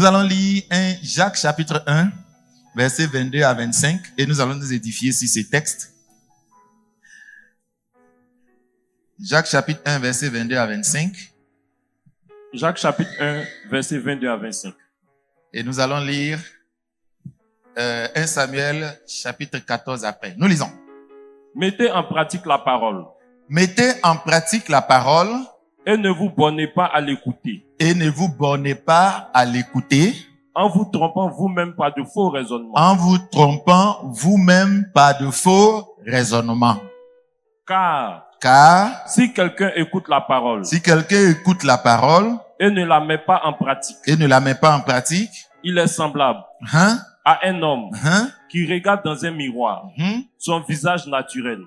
Nous allons lire Jacques chapitre 1, versets 22 à 25, et nous allons nous édifier sur ces textes. Jacques chapitre 1, versets 22 à 25. Jacques chapitre 1, versets 22 à 25. Et nous allons lire 1 Samuel chapitre 14 après. Nous lisons. Mettez en pratique la parole. Mettez en pratique la parole. Et ne vous bornez pas à l'écouter. Et ne vous bornez pas à l'écouter. En vous trompant vous-même par de faux raisonnements. En vous trompant vous-même par de faux raisonnements. Car si quelqu'un écoute la parole. Si quelqu'un écoute la parole. Et ne la met pas en pratique. Et ne la met pas en pratique. Il est semblable. À un homme qui regarde dans un miroir son visage naturel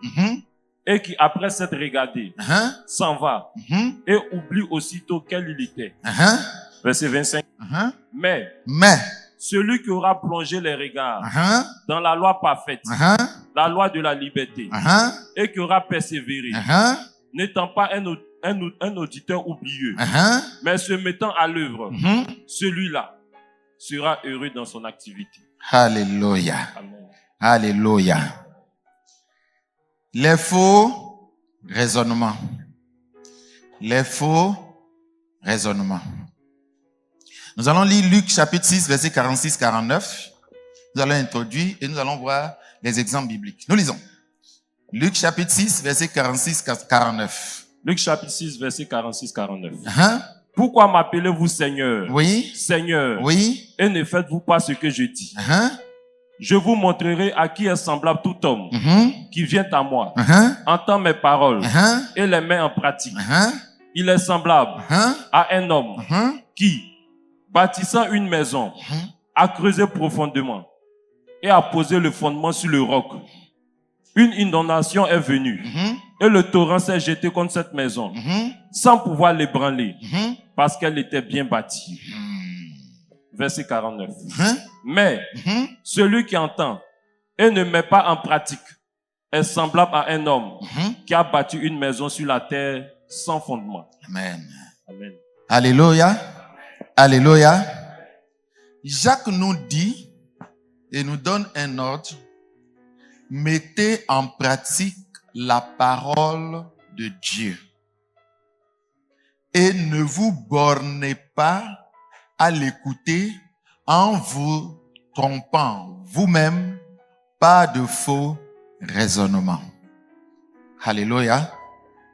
et qui, après s'être regardé, s'en va et oublie aussitôt quel il était. Verset 25. Mais celui qui aura plongé les regards dans la loi parfaite, la loi de la liberté, et qui aura persévéré, n'étant pas un auditeur oublieux, mais se mettant à l'œuvre, celui-là sera heureux dans son activité. Alléluia. Amen. Alléluia. Les faux raisonnements. Les faux raisonnements. Nous allons lire Luc chapitre 6, verset 46-49. Nous allons introduire et nous allons voir les exemples bibliques. Nous lisons. Luc chapitre 6, verset 46-49. Luc chapitre 6, verset 46-49. Pourquoi m'appelez-vous Seigneur? Oui. Seigneur. Oui. Et ne faites-vous pas ce que je dis? Je vous montrerai à qui est semblable tout homme qui vient à moi, entend mes paroles et les met en pratique. Il est semblable à un homme qui, bâtissant une maison, a creusé profondément et a posé le fondement sur le roc. Une inondation est venue et le torrent s'est jeté contre cette maison sans pouvoir l'ébranler parce qu'elle était bien bâtie. Verset 49. Mais celui qui entend et ne met pas en pratique est semblable à un homme qui a bâti une maison sur la terre sans fondement. Amen. Amen. Alléluia. Alléluia. Jacques nous dit et nous donne un ordre. Mettez en pratique la parole de Dieu. Et ne vous bornez pas à l'écouter en vous trompant vous-même par de faux raisonnements. Alléluia.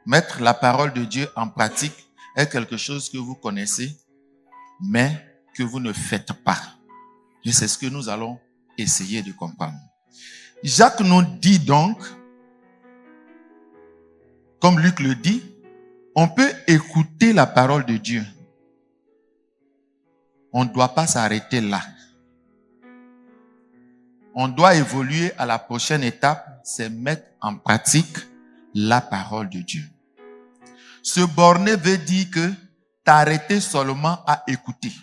Mettre la parole de Dieu en pratique est quelque chose que vous connaissez, mais que vous ne faites pas. Et c'est ce que nous allons essayer de comprendre. Jacques nous dit donc, comme Luc le dit, on peut écouter la parole de Dieu. On ne doit pas s'arrêter là. On doit évoluer à la prochaine étape, c'est mettre en pratique la parole de Dieu. Se borner veut dire que t'arrêter seulement à écouter,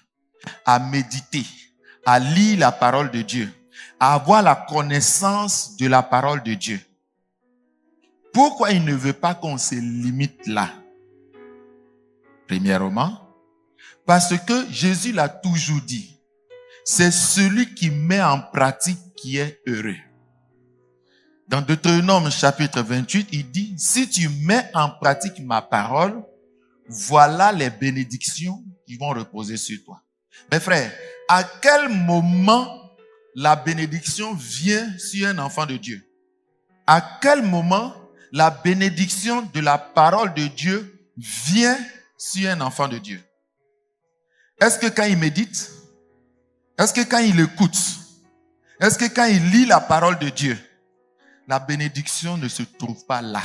à méditer, à lire la parole de Dieu, à avoir la connaissance de la parole de Dieu. Pourquoi il ne veut pas qu'on se limite là? Premièrement, parce que Jésus l'a toujours dit, c'est celui qui met en pratique qui est heureux. Dans Deutéronome chapitre 28, il dit, si tu mets en pratique ma parole, voilà les bénédictions qui vont reposer sur toi. Mes frères, à quel moment la bénédiction vient sur un enfant de Dieu? À quel moment la bénédiction de la parole de Dieu vient sur un enfant de Dieu? Est-ce que quand il médite? Est-ce que quand il écoute? Est-ce que quand il lit la parole de Dieu? La bénédiction ne se trouve pas là.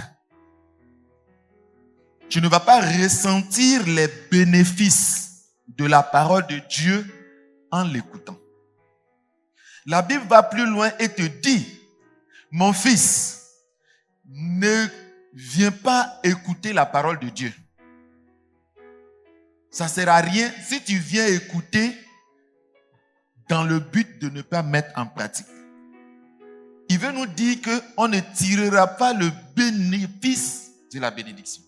Tu ne vas pas ressentir les bénéfices de la parole de Dieu en l'écoutant. La Bible va plus loin et te dit, mon fils, ne viens pas écouter la parole de Dieu. Ça ne sert à rien si tu viens écouter dans le but de ne pas mettre en pratique. Il veut nous dire qu'on ne tirera pas le bénéfice de la bénédiction.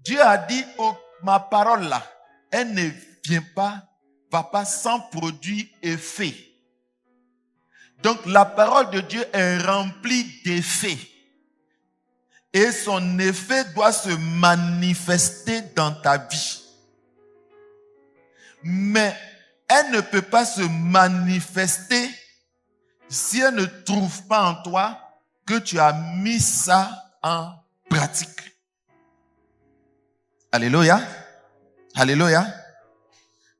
Dieu a dit, oh, ma parole là, elle ne vient pas va pas sans produire effet. Donc la parole de Dieu est remplie d'effets. Et son effet doit se manifester dans ta vie. Mais elle ne peut pas se manifester si elle ne trouve pas en toi que tu as mis ça en pratique. Alléluia. Alléluia.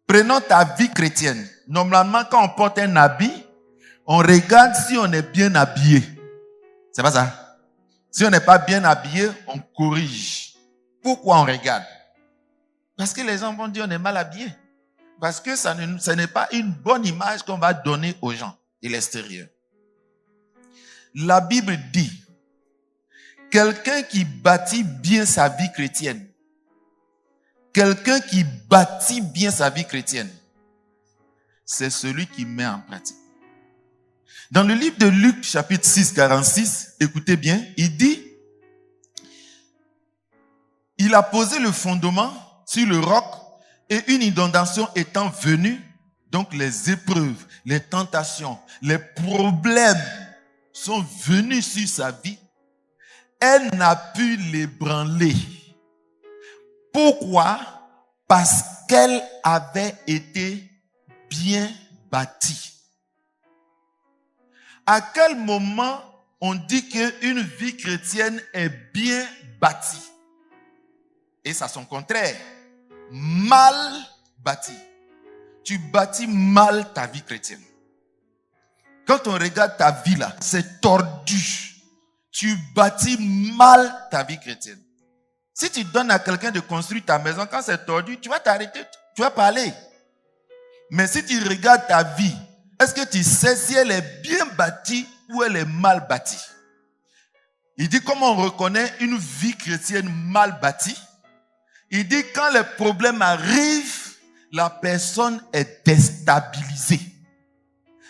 Prenons ta vie chrétienne. Normalement, quand on porte un habit, on regarde si on est bien habillé. C'est pas ça? Si on n'est pas bien habillé, on corrige. Pourquoi on regarde? Parce que les gens vont dire on est mal habillé. Parce que ce n'est pas une bonne image qu'on va donner aux gens de l'extérieur. La Bible dit, quelqu'un qui bâtit bien sa vie chrétienne, c'est celui qui met en pratique. Dans le livre de Luc, chapitre 6, 46, écoutez bien, il dit, il a posé le fondement sur le roc et une inondation étant venue, donc les épreuves, les tentations, les problèmes sont venus sur sa vie, elle n'a pu l'ébranler. Pourquoi? Parce qu'elle avait été bien bâtie. À quel moment on dit qu'une vie chrétienne est bien bâtie? Et c'est son contraire. Mal bâtie. Tu bâtis mal ta vie chrétienne. Quand on regarde ta vie là, c'est tordu. Tu bâtis mal ta vie chrétienne. Si tu donnes à quelqu'un de construire ta maison, quand c'est tordu, tu vas t'arrêter, tu vas parler. Mais si tu regardes ta vie, est-ce que tu sais si elle est bien bâtie ou elle est mal bâtie? Il dit comment on reconnaît une vie chrétienne mal bâtie. Il dit quand les problèmes arrivent, la personne est déstabilisée.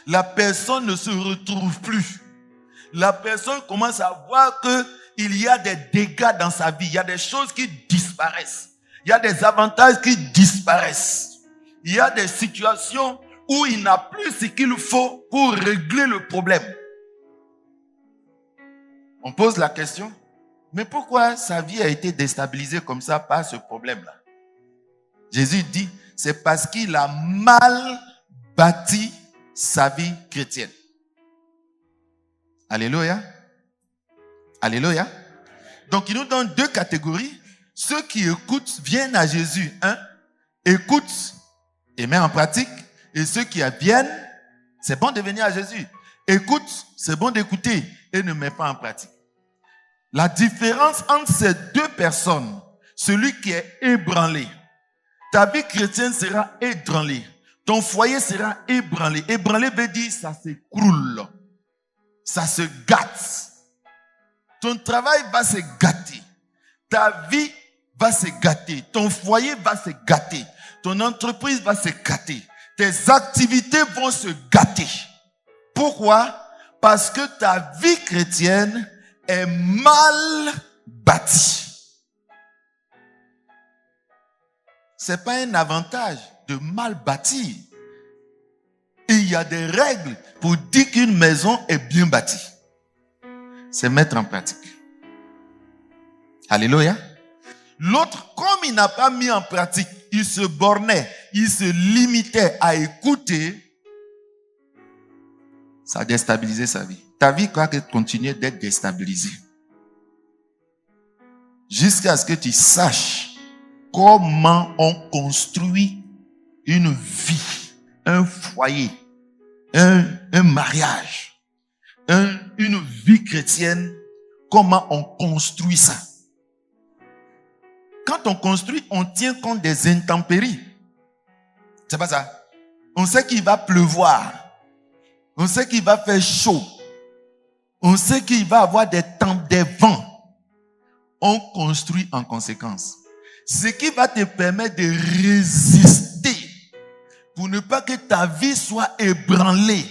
La personne ne se retrouve plus. La personne commence à voir qu'il y a des dégâts dans sa vie. Il y a des choses qui disparaissent. Il y a des avantages qui disparaissent. Il y a des situations où il n'a plus ce qu'il faut pour régler le problème. On pose la question, mais pourquoi sa vie a été déstabilisée comme ça par ce problème-là? Jésus dit, c'est parce qu'il a mal bâti sa vie chrétienne. Alléluia. Alléluia. Donc il nous donne deux catégories. Ceux qui écoutent viennent à Jésus. Écoutent et mettent en pratique. Et ceux qui viennent, c'est bon de venir à Jésus. Écoute, c'est bon d'écouter et ne met pas en pratique. La différence entre ces deux personnes, celui qui est ébranlé, ta vie chrétienne sera ébranlée. Ton foyer sera ébranlé. Ébranlé veut dire ça s'écroule. Ça se gâte. Ton travail va se gâter. Ta vie va se gâter. Ton foyer va se gâter. Ton entreprise va se gâter. Tes activités vont se gâter. Pourquoi? Parce que ta vie chrétienne est mal bâtie. C'est pas un avantage de mal bâtir. Il y a des règles pour dire qu'une maison est bien bâtie. C'est mettre en pratique. Alléluia. L'autre, comme il n'a pas mis en pratique, il se bornait, il se limitait à écouter, ça a déstabilisé sa vie. Ta vie va continuer d'être déstabilisée. Jusqu'à ce que tu saches comment on construit une vie, un foyer, un mariage, une vie chrétienne, comment on construit ça. Quand on construit, on tient compte des intempéries. C'est pas ça. On sait qu'il va pleuvoir. On sait qu'il va faire chaud. On sait qu'il va avoir des vents. On construit en conséquence. Ce qui va te permettre de résister pour ne pas que ta vie soit ébranlée,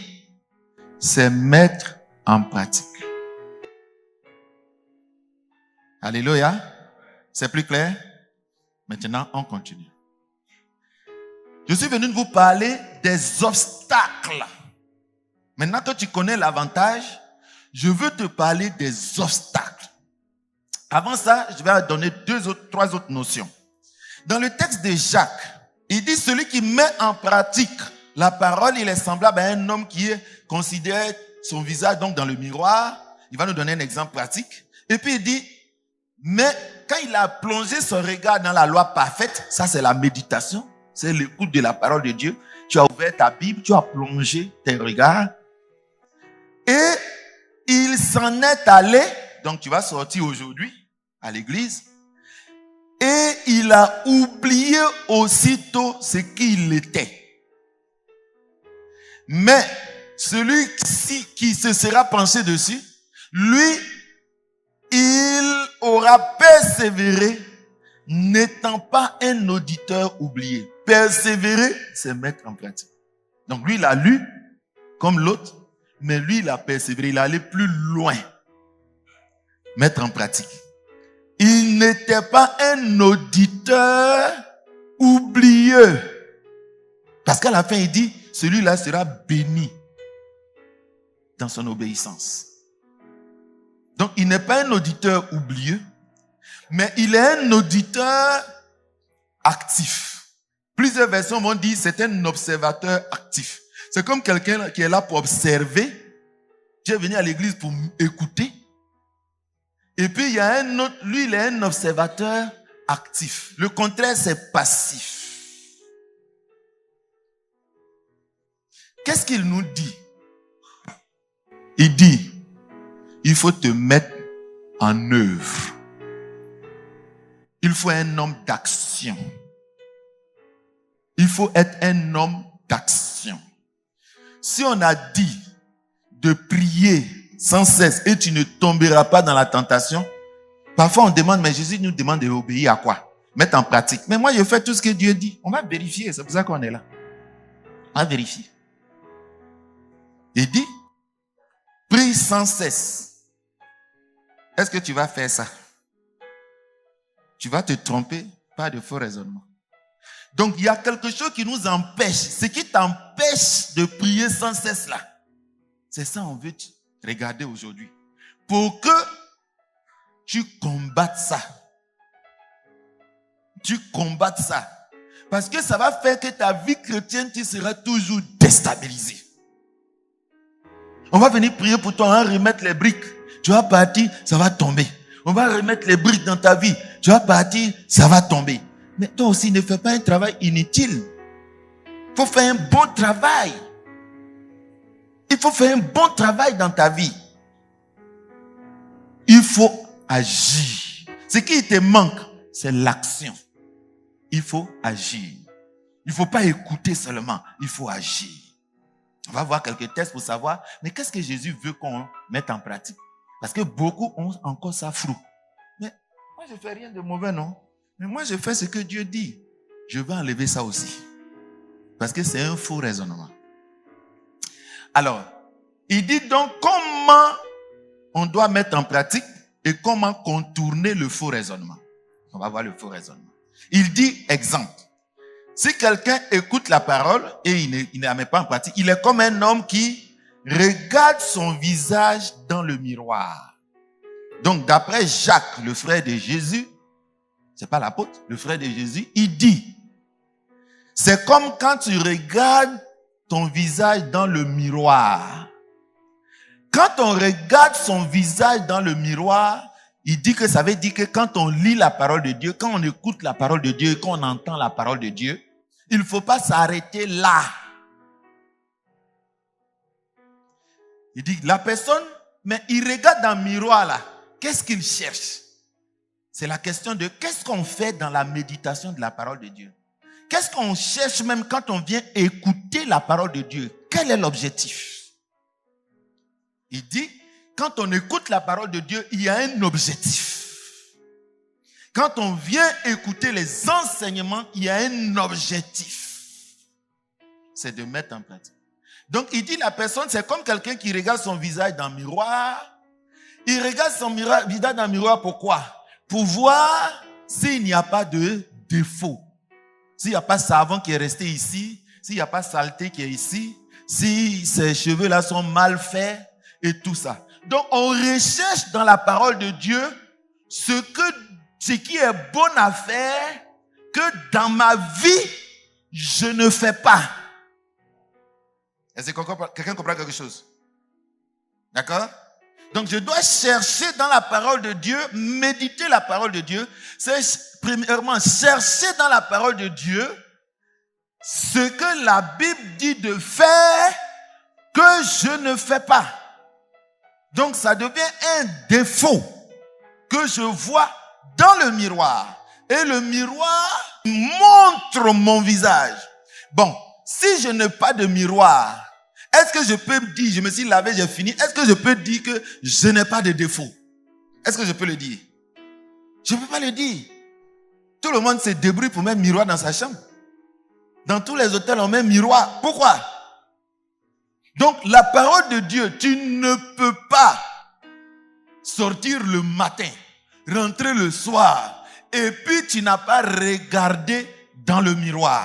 c'est mettre en pratique. Alléluia. C'est plus clair? Maintenant, on continue. Je suis venu vous parler des obstacles. Maintenant que tu connais l'avantage, je veux te parler des obstacles. Avant ça, je vais donner trois autres notions. Dans le texte de Jacques, il dit celui qui met en pratique la parole, il est semblable à un homme qui est considéré son visage donc dans le miroir. Il va nous donner un exemple pratique. Et puis il dit, mais quand il a plongé son regard dans la loi parfaite, ça c'est la méditation, c'est l'écoute de la parole de Dieu. Tu as ouvert ta Bible, tu as plongé tes regards. Et il s'en est allé, donc tu vas sortir aujourd'hui à l'église, et il a oublié aussitôt ce qu'il était. Mais celui qui se sera penché dessus, lui, il aura persévéré, n'étant pas un auditeur oublié. Persévérer, c'est mettre en pratique. Donc lui, il a lu comme l'autre, mais lui, il a persévéré, il est allé plus loin. Mettre en pratique. Il n'était pas un auditeur oublieux. Parce qu'à la fin, il dit, celui-là sera béni dans son obéissance. Donc, il n'est pas un auditeur oublieux, mais il est un auditeur actif. Plusieurs versions vont dire c'est un observateur actif. C'est comme quelqu'un qui est là pour observer. Tu es venu à l'église pour écouter. Et puis, il y a un autre, lui, il est un observateur actif. Le contraire, c'est passif. Qu'est-ce qu'il nous dit? Il dit, il faut te mettre en œuvre. Il faut un homme d'action. Il faut être un homme d'action. Si on a dit de prier sans cesse et tu ne tomberas pas dans la tentation, parfois on demande, mais Jésus nous demande d'obéir à quoi? Mettre en pratique. Mais moi, je fais tout ce que Dieu dit. On va vérifier, c'est pour ça qu'on est là. On va vérifier. Il dit, prie sans cesse. Est-ce que tu vas faire ça? Tu vas te tromper par de faux raisonnements. Donc, il y a quelque chose qui nous empêche. Ce qui t'empêche de prier sans cesse là. C'est ça on veut regarder aujourd'hui. Pour que tu combattes ça. Tu combattes ça. Parce que ça va faire que ta vie chrétienne, tu seras toujours déstabilisé. On va venir prier pour toi, on va remettre les briques. Tu vas partir, ça va tomber. On va remettre les briques dans ta vie. Tu vas partir, ça va tomber. Mais toi aussi, ne fais pas un travail inutile. Il faut faire un bon travail. Il faut faire un bon travail dans ta vie. Il faut agir. Ce qui te manque, c'est l'action. Il faut agir. Il ne faut pas écouter seulement. Il faut agir. On va voir quelques tests pour savoir, mais qu'est-ce que Jésus veut qu'on mette en pratique? Parce que beaucoup ont encore ça flou. Mais moi, je ne fais rien de mauvais, non? Mais moi, je fais ce que Dieu dit. Je vais enlever ça aussi. Parce que c'est un faux raisonnement. Alors, il dit donc comment on doit mettre en pratique et comment contourner le faux raisonnement. On va voir le faux raisonnement. Il dit, exemple, si quelqu'un écoute la parole et il ne la met pas en pratique, il est comme un homme qui regarde son visage dans le miroir. Donc, d'après Jacques, le frère de Jésus, c'est pas l'apôtre, le frère de Jésus, il dit, c'est comme quand tu regardes ton visage dans le miroir. Quand on regarde son visage dans le miroir, il dit que ça veut dire que quand on lit la parole de Dieu, quand on écoute la parole de Dieu, quand on entend la parole de Dieu, il ne faut pas s'arrêter là. Il dit, la personne, mais il regarde dans le miroir là, qu'est-ce qu'il cherche? C'est la question de qu'est-ce qu'on fait dans la méditation de la parole de Dieu? Qu'est-ce qu'on cherche même quand on vient écouter la parole de Dieu? Quel est l'objectif? Il dit, quand on écoute la parole de Dieu, il y a un objectif. Quand on vient écouter les enseignements, il y a un objectif. C'est de mettre en pratique. Donc, il dit, la personne, c'est comme quelqu'un qui regarde son visage dans le miroir. Il regarde son visage dans le miroir, pourquoi? Pour voir s'il n'y a pas de défaut. s'il n'y a pas savon qui est resté ici, s'il n'y a pas saleté qui est ici, si ces cheveux-là sont mal faits et tout ça. Donc, on recherche dans la parole de Dieu ce qui est bon à faire, que dans ma vie, je ne fais pas. Est-ce que quelqu'un comprend quelque chose? D'accord? Donc, je dois chercher dans la parole de Dieu, méditer la parole de Dieu. C'est premièrement chercher dans la parole de Dieu ce que la Bible dit de faire que je ne fais pas. Donc, ça devient un défaut que je vois dans le miroir. Et le miroir montre mon visage. Bon, si je n'ai pas de miroir, est-ce que je peux me dire, je me suis lavé, j'ai fini, est-ce que je peux dire que je n'ai pas de défaut? Est-ce que je peux le dire? Je ne peux pas le dire. Tout le monde se débrouille pour mettre un miroir dans sa chambre. Dans tous les hôtels, on met un miroir. Pourquoi? Donc, la parole de Dieu, tu ne peux pas sortir le matin, rentrer le soir, et puis tu n'as pas regardé dans le miroir.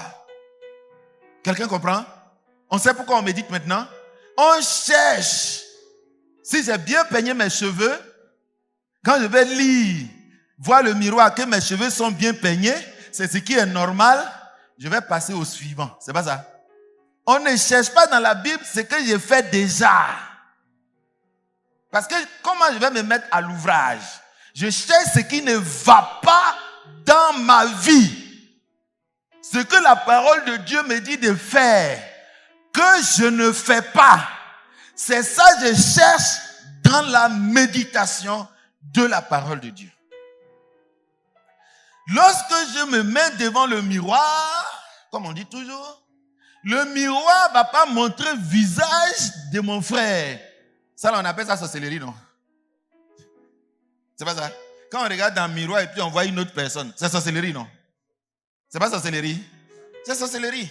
Quelqu'un comprend? On sait pourquoi on médite maintenant? On cherche. Si j'ai bien peigné mes cheveux, quand je vais lire, voir le miroir, que mes cheveux sont bien peignés, c'est ce qui est normal, je vais passer au suivant. C'est pas ça? On ne cherche pas dans la Bible ce que j'ai fait déjà. Parce que comment je vais me mettre à l'ouvrage? Je cherche ce qui ne va pas dans ma vie. Ce que la parole de Dieu me dit de faire, que je ne fais pas. C'est ça que je cherche dans la méditation de la parole de Dieu. Lorsque je me mets devant le miroir, comme on dit toujours, le miroir ne va pas montrer le visage de mon frère. Ça, on appelle ça sorcellerie, non? C'est pas ça? Quand on regarde dans le miroir et puis on voit une autre personne, c'est sorcellerie, non? C'est pas sorcellerie? C'est sorcellerie.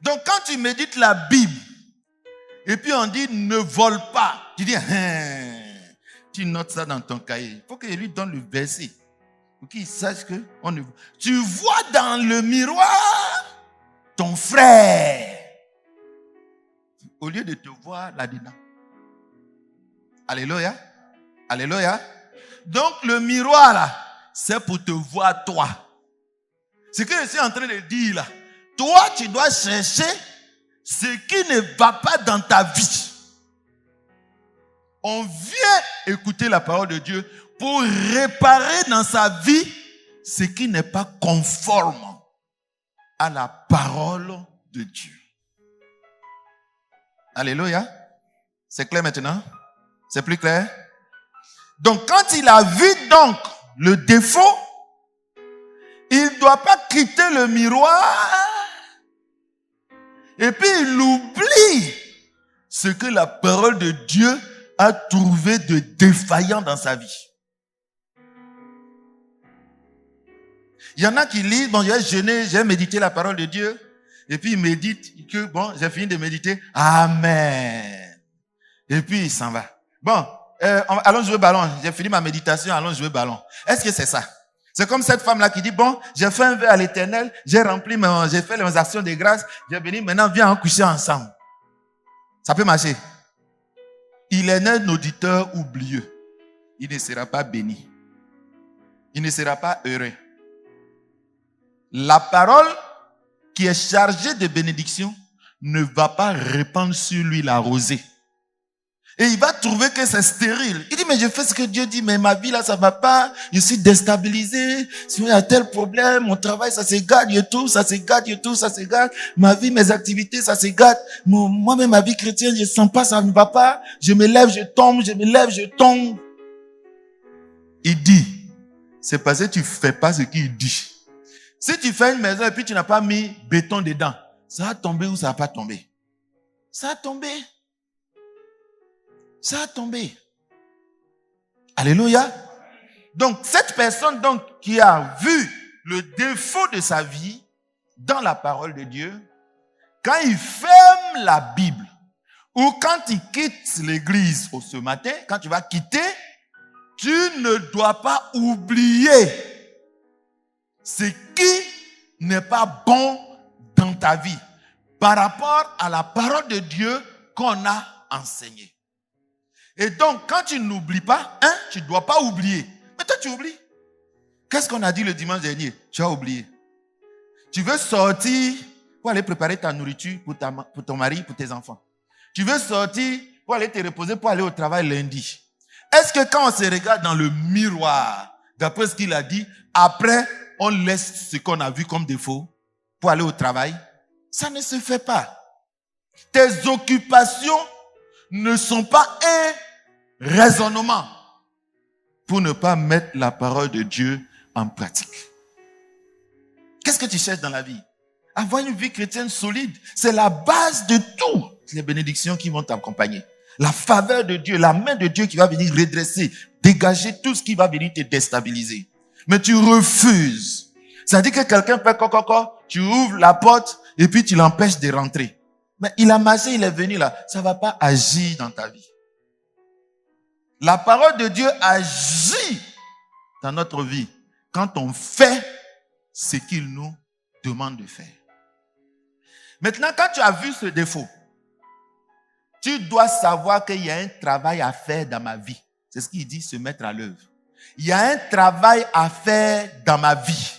Donc, quand tu médites la Bible, et puis on dit ne vole pas, tu dis, tu notes ça dans ton cahier. Il faut que je lui donne le verset pour qu'il sache que on ne... Tu vois dans le miroir ton frère au lieu de te voir là-dedans. Alléluia. Alléluia. Donc, le miroir là, c'est pour te voir toi. Ce que je suis en train de dire là, toi, tu dois chercher ce qui ne va pas dans ta vie. On vient écouter la parole de Dieu pour réparer dans sa vie ce qui n'est pas conforme à la parole de Dieu. Alléluia. C'est clair maintenant? C'est plus clair? Donc, quand il a vu donc le défaut, il ne doit pas quitter le miroir et puis il oublie ce que la parole de Dieu a trouvé de défaillant dans sa vie. Il y en a qui lisent, bon, j'ai jeûné, j'ai médité la parole de Dieu, et puis ils méditent que, bon, j'ai fini de méditer, amen. Et puis il s'en va. Bon, allons jouer ballon, j'ai fini ma méditation, allons jouer ballon. Est-ce que c'est ça? C'est comme cette femme-là qui dit, bon, j'ai fait un vœu à l'Éternel, j'ai fait les actions de grâce, j'ai béni, maintenant viens en coucher ensemble. Ça peut marcher. Il est un auditeur oublieux. Il ne sera pas béni. Il ne sera pas heureux. La parole qui est chargée de bénédiction ne va pas répandre sur lui la rosée. Et il va trouver que c'est stérile. Il dit, mais je fais ce que Dieu dit, mais ma vie là, ça va pas. Je suis déstabilisé. Si il y a tel problème, mon travail, ça se gâte et tout, ça se gâte et tout, ça se gâte. Ma vie, mes activités, ça se gâte. Moi-même, ma vie chrétienne, je sens pas, ça ne va pas. Je me lève, je tombe, je me lève, je tombe. Il dit, c'est parce que tu fais pas ce qu'il dit. Si tu fais une maison et puis tu n'as pas mis béton dedans, ça va tomber ou ça va pas tomber? Ça va tomber. Ça a tombé. Alléluia. Donc, cette personne donc, qui a vu le défaut de sa vie dans la parole de Dieu, quand il ferme la Bible ou quand il quitte l'église ce matin, quand tu vas quitter, tu ne dois pas oublier ce qui n'est pas bon dans ta vie par rapport à la parole de Dieu qu'on a enseignée. Et donc, quand tu n'oublies pas, tu ne dois pas oublier. Mais toi, tu oublies. Qu'est-ce qu'on a dit le dimanche dernier? Tu as oublié. Tu veux sortir pour aller préparer ta nourriture pour ton mari, pour tes enfants. Tu veux sortir pour aller te reposer, pour aller au travail lundi. Est-ce que quand on se regarde dans le miroir, d'après ce qu'il a dit, après, on laisse ce qu'on a vu comme défaut pour aller au travail? Ça ne se fait pas. Tes occupations ne sont pas un raisonnement pour ne pas mettre la parole de Dieu en pratique. Qu'est-ce que tu cherches dans la vie? Avoir une vie chrétienne solide, c'est la base de toutes les bénédictions qui vont t'accompagner. La faveur de Dieu, la main de Dieu qui va venir redresser, dégager tout ce qui va venir te déstabiliser. Mais tu refuses. Ça dit que quelqu'un fait coco, tu ouvres la porte et puis tu l'empêches de rentrer. Mais il a marché, il est venu là. Ça ne va pas agir dans ta vie. La parole de Dieu agit dans notre vie quand on fait ce qu'il nous demande de faire. Maintenant, quand tu as vu ce défaut, tu dois savoir qu'il y a un travail à faire dans ma vie. C'est ce qu'il dit, se mettre à l'œuvre. Il y a un travail à faire dans ma vie.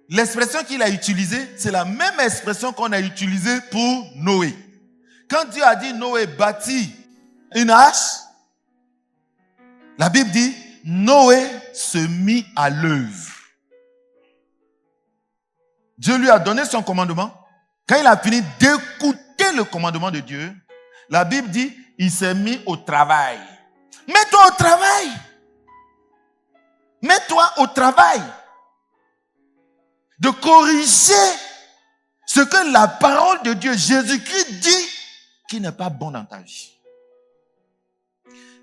L'expression qu'il a utilisée, c'est la même expression qu'on a utilisée pour Noé. Quand Dieu a dit Noé bâtit une arche, la Bible dit Noé se mit à l'œuvre. Dieu lui a donné son commandement. Quand il a fini d'écouter le commandement de Dieu, la Bible dit il s'est mis au travail. Mets-toi au travail. Mets-toi au travail de corriger ce que la parole de Dieu, Jésus-Christ, dit qui n'est pas bon dans ta vie.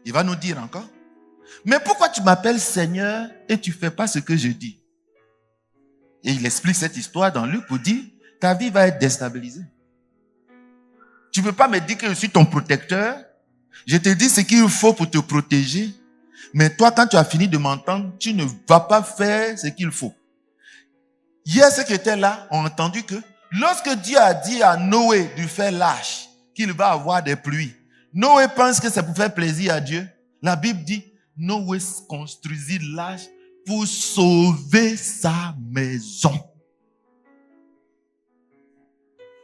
Il va nous dire encore, mais pourquoi tu m'appelles Seigneur et tu ne fais pas ce que je dis? Et il explique cette histoire dans Luc pour dire, ta vie va être déstabilisée. Tu ne peux pas me dire que je suis ton protecteur. Je te dis ce qu'il faut pour te protéger. Mais toi, quand tu as fini de m'entendre, tu ne vas pas faire ce qu'il faut. Hier, ceux qui étaient là ont entendu que lorsque Dieu a dit à Noé de faire l'arche, qu'il va avoir des pluies, Noé pense que c'est pour faire plaisir à Dieu. La Bible dit, Noé construisit l'arche pour sauver sa maison.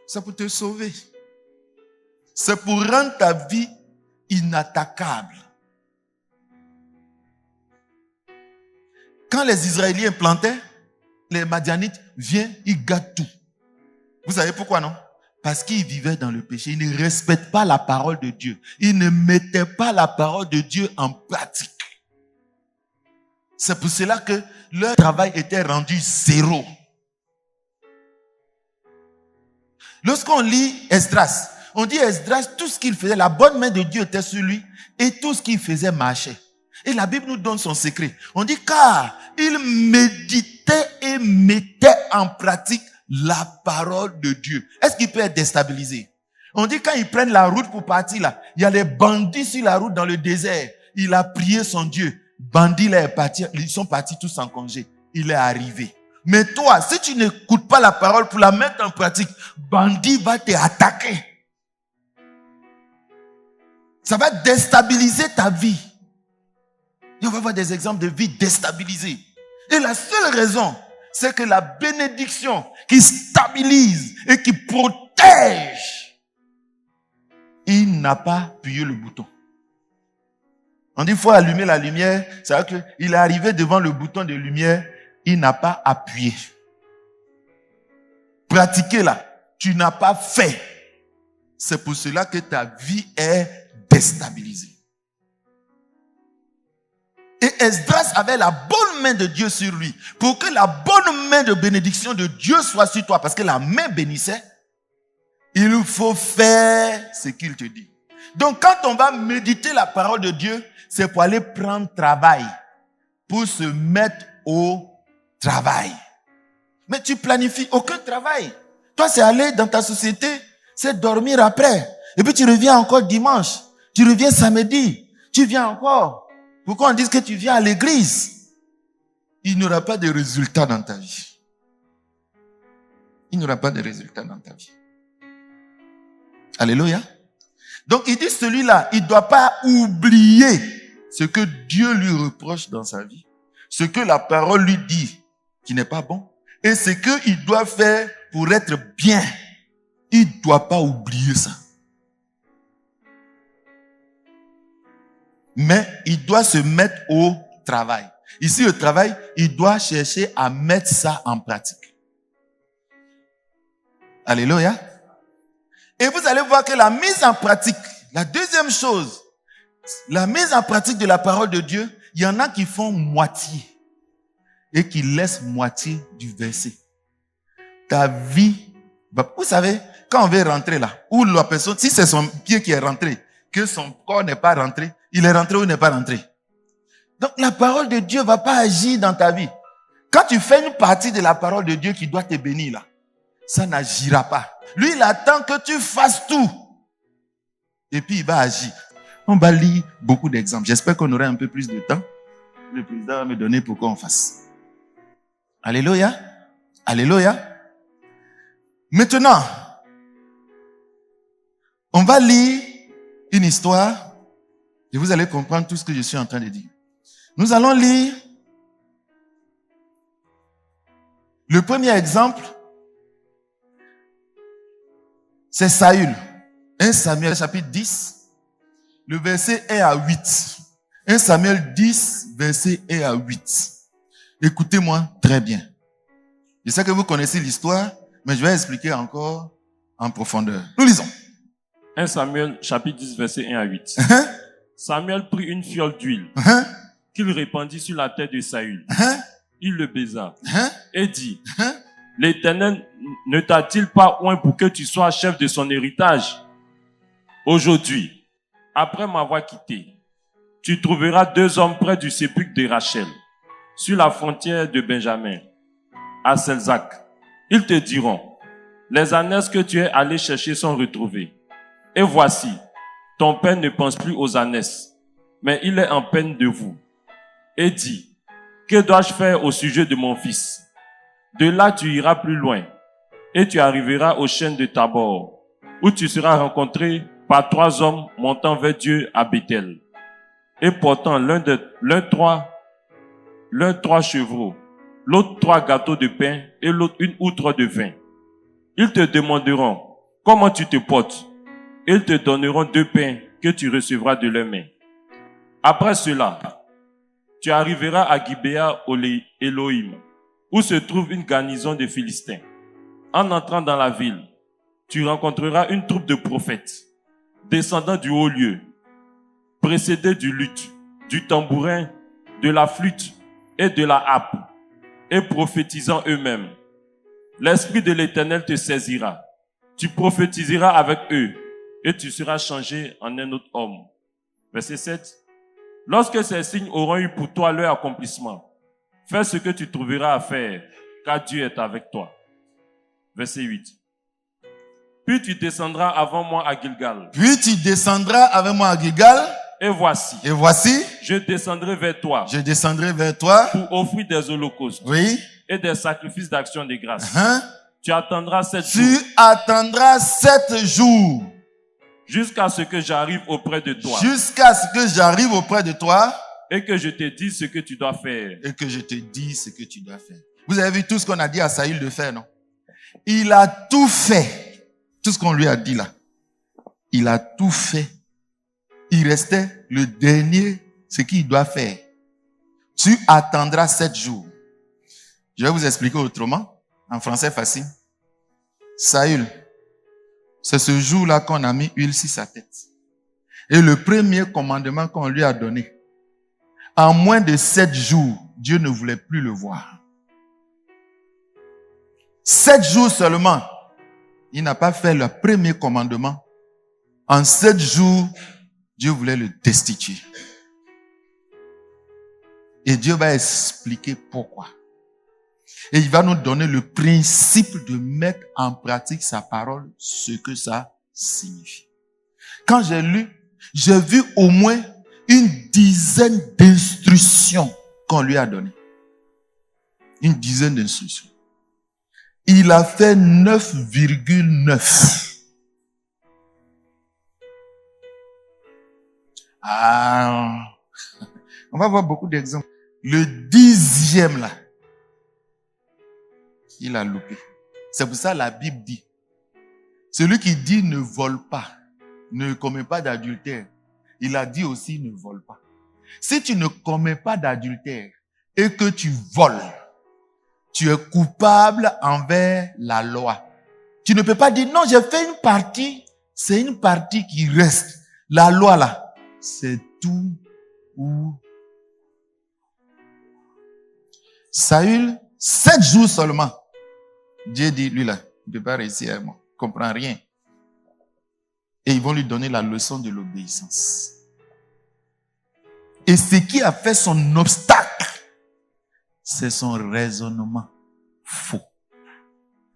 C'est pour te sauver. C'est pour rendre ta vie inattaquable. Quand les Israéliens plantaient, les Madianites viennent, ils gâtent tout. Vous savez pourquoi, non? Parce qu'ils vivaient dans le péché. Ils ne respectent pas la parole de Dieu. Ils ne mettaient pas la parole de Dieu en pratique. C'est pour cela que leur travail était rendu zéro. Lorsqu'on lit Esdras, on dit Esdras, tout ce qu'il faisait, la bonne main de Dieu était sur lui et tout ce qu'il faisait marchait. Et la Bible nous donne son secret. On dit car il méditait et mettait en pratique la parole de Dieu. Est-ce qu'il peut être déstabilisé? On dit quand ils prennent la route pour partir là, il y a les bandits sur la route dans le désert. Il a prié son Dieu. Bandits là est parti, ils sont partis tous en congé. Il est arrivé. Mais toi, si tu n'écoutes pas la parole pour la mettre en pratique, bandit va te attaquer. Ça va déstabiliser ta vie. Et on va voir des exemples de vie déstabilisée. Et la seule raison, c'est que la bénédiction qui stabilise et qui protège, il n'a pas appuyé le bouton. On dit qu'il faut allumer la lumière. C'est-à-dire qu'il est arrivé devant le bouton de lumière, il n'a pas appuyé. Pratiquez là. Tu n'as pas fait. C'est pour cela que ta vie est déstabilisée. Et Esdras avait la bonne main de Dieu sur lui. Pour que la bonne main de bénédiction de Dieu soit sur toi, parce que la main bénissait, il faut faire ce qu'il te dit. Donc quand on va méditer la parole de Dieu, c'est pour aller prendre travail, pour se mettre au travail. Mais tu planifies aucun travail. Toi, c'est aller dans ta société, c'est dormir après. Et puis tu reviens encore dimanche, tu reviens samedi, tu viens encore. Pourquoi on dit que tu viens à l'église? il n'y aura pas de résultats dans ta vie. Il n'y aura pas de résultats dans ta vie. Alléluia. Donc il dit celui-là, il ne doit pas oublier ce que Dieu lui reproche dans sa vie, ce que la parole lui dit qui n'est pas bon, et ce qu'il doit faire pour être bien. Il ne doit pas oublier ça. Mais il doit se mettre au travail. Ici, le travail, il doit chercher à mettre ça en pratique. Alléluia. Et vous allez voir que la mise en pratique, la deuxième chose, la mise en pratique de la parole de Dieu, il y en a qui font moitié et qui laissent moitié du verset. Ta vie, vous savez, quand on veut rentrer là, où la personne, si c'est son pied qui est rentré, que son corps n'est pas rentré, il est rentré ou il n'est pas rentré. Donc la parole de Dieu ne va pas agir dans ta vie. Quand tu fais une partie de la parole de Dieu qui doit te bénir là, ça n'agira pas. Lui, il attend que tu fasses tout. Et puis il va agir. On va lire beaucoup d'exemples. J'espère qu'on aura un peu plus de temps. Le président va me donner pour qu'on fasse. Alléluia. Alléluia. Maintenant, on va lire une histoire et vous allez comprendre tout ce que je suis en train de dire. Nous allons lire le premier exemple. C'est Saül. 1 Samuel chapitre 10, le verset 1 à 8. 1 Samuel 10, verset 1 à 8. Écoutez-moi très bien. Je sais que vous connaissez l'histoire, mais je vais expliquer encore en profondeur. Nous lisons. 1 Samuel chapitre 10, verset 1 à 8. Samuel prit une fiole d'huile qu'il répandit sur la tête de Saül. Il le baisa et dit, l'Éternel ne t'a-t-il pas oint pour que tu sois chef de son héritage? Aujourd'hui, après m'avoir quitté, tu trouveras 2 hommes près du sépulcre de Rachel, sur la frontière de Benjamin, à Selzac. Ils te diront, les ânesses que tu es allé chercher sont retrouvées. Et voici, ton père ne pense plus aux ânesses, mais il est en peine de vous. Et dit, que dois-je faire au sujet de mon fils? De là, tu iras plus loin, et tu arriveras aux chênes de Tabor, où tu seras rencontré par 3 hommes montant vers Dieu à Bethel, et portant l'un 3 chevreaux, l'autre 3 gâteaux de pain, et l'autre 1 outre de vin. Ils te demanderont comment tu te portes. Ils te donneront 2 pains que tu recevras de leurs mains. Après cela, tu arriveras à Gibéa Elohim, où se trouve une garnison de Philistins. En entrant dans la ville, tu rencontreras une troupe de prophètes, descendant du haut lieu, précédés du luth, du tambourin, de la flûte et de la harpe, et prophétisant eux-mêmes. L'Esprit de l'Éternel te saisira. Tu prophétiseras avec eux, et tu seras changé en un autre homme. Verset 7. Lorsque ces signes auront eu pour toi leur accomplissement, fais ce que tu trouveras à faire, car Dieu est avec toi. Verset 8. Puis tu descendras avant moi à Gilgal. Puis tu descendras avec moi à Gilgal. Et voici. Je descendrai vers toi. Pour offrir des holocaustes. Oui. Et des sacrifices d'action de grâce. Tu attendras 7 jours. Tu attendras 7 jours. Jusqu'à ce que j'arrive auprès de toi. Et que je te dise ce que tu dois faire. Vous avez vu tout ce qu'on a dit à Saül de faire, non? Il a tout fait. Tout ce qu'on lui a dit là. Il a tout fait. Il restait le dernier, ce qu'il doit faire. Tu attendras 7 jours. Je vais vous expliquer autrement, en français facile. Saül, c'est ce jour-là qu'on a mis huile sur sa tête. Et le premier commandement qu'on lui a donné, en moins de 7 jours, Dieu ne voulait plus le voir. 7 jours seulement, il n'a pas fait le premier commandement. En 7 jours, Dieu voulait le destituer. Et Dieu va expliquer pourquoi. Et il va nous donner le principe de mettre en pratique sa parole, ce que ça signifie. Quand j'ai lu, j'ai vu au moins une dizaine d'instructions qu'on lui a données. une dizaine d'instructions. Il a fait 9,9. On va voir beaucoup d'exemples. Le 10e là, il a loupé. C'est pour ça que la Bible dit, celui qui dit ne vole pas, ne commet pas d'adultère, il a dit aussi ne vole pas. Si tu ne commets pas d'adultère et que tu voles, tu es coupable envers la loi. Tu ne peux pas dire non, j'ai fait une partie, c'est une partie qui reste. La loi là, c'est tout ou... Saül, 7 jours seulement. Dieu dit, lui là, il ne peut pas réussir à moi. Il ne comprend rien. Et ils vont lui donner la leçon de l'obéissance. Et ce qui a fait son obstacle, c'est son raisonnement faux.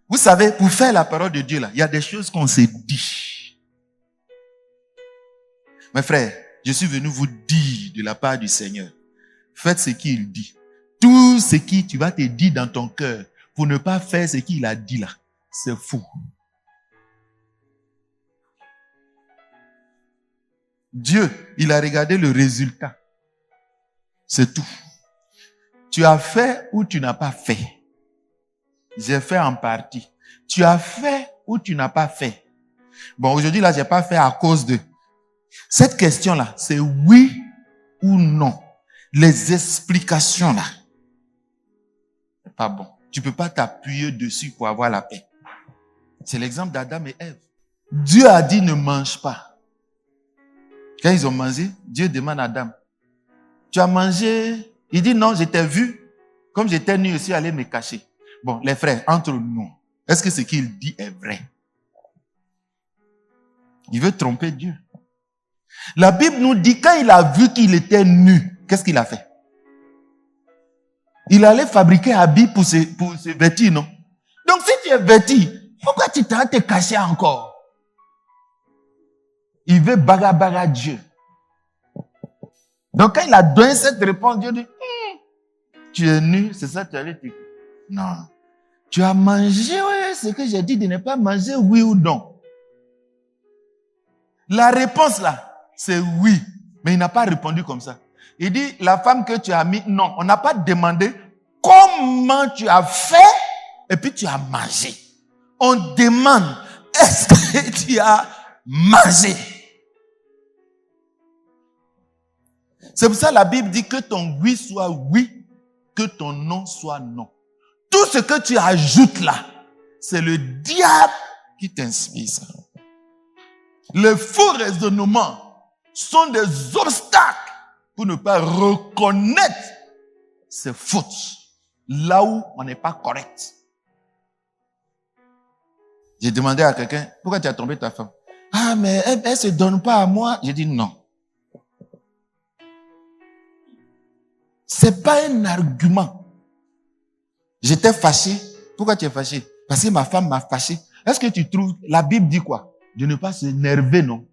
Vous savez, pour faire la parole de Dieu là, il y a des choses qu'on se dit. Mes frères, je suis venu vous dire de la part du Seigneur, faites ce qu'il dit. Tout ce qui tu vas te dire dans ton cœur pour ne pas faire ce qu'il a dit là, c'est fou. Dieu, il a regardé le résultat. C'est tout. Tu as fait ou tu n'as pas fait. J'ai fait en partie. Tu as fait ou tu n'as pas fait. Bon, aujourd'hui là, j'ai pas fait à cause de. Cette question-là, c'est oui ou non. Les explications là, c'est pas bon. Tu peux pas t'appuyer dessus pour avoir la paix. C'est l'exemple d'Adam et Ève. Dieu a dit ne mange pas. Quand ils ont mangé, Dieu demande à Adam, tu as mangé? Il dit non, je t'ai vu. Comme j'étais nu aussi, aller me cacher. Bon, les frères, entre nous, est-ce que ce qu'il dit est vrai? Il veut tromper Dieu. La Bible nous dit, quand il a vu qu'il était nu, qu'est-ce qu'il a fait? Il allait fabriquer un habit pour se vêtir, non? Donc si tu es vêtu, pourquoi tu t'as te cacher encore? Il veut baga Dieu. Donc quand il a donné cette réponse, Dieu dit, tu es nu, c'est ça que tu allais te... Non. Tu as mangé, oui, ce que j'ai dit de ne pas manger, oui ou non. La réponse là, c'est oui. Mais il n'a pas répondu comme ça. Il dit, la femme que tu as mis, non. On n'a pas demandé comment tu as fait et puis tu as mangé. On demande, est-ce que tu as mangé? C'est pour ça que la Bible dit que ton oui soit oui, que ton non soit non. Tout ce que tu ajoutes là, c'est le diable qui t'inspire ça. Les faux raisonnements sont des obstacles pour ne pas reconnaître ses fautes là où on n'est pas correct. J'ai demandé à quelqu'un, pourquoi tu as trompé ta femme? Ah, mais elle se donne pas à moi. J'ai dit non. C'est pas un argument. J'étais fâché. Pourquoi tu es fâché? Parce que ma femme m'a fâché. Est-ce que tu trouves, la Bible dit quoi? De ne pas s'énerver, non?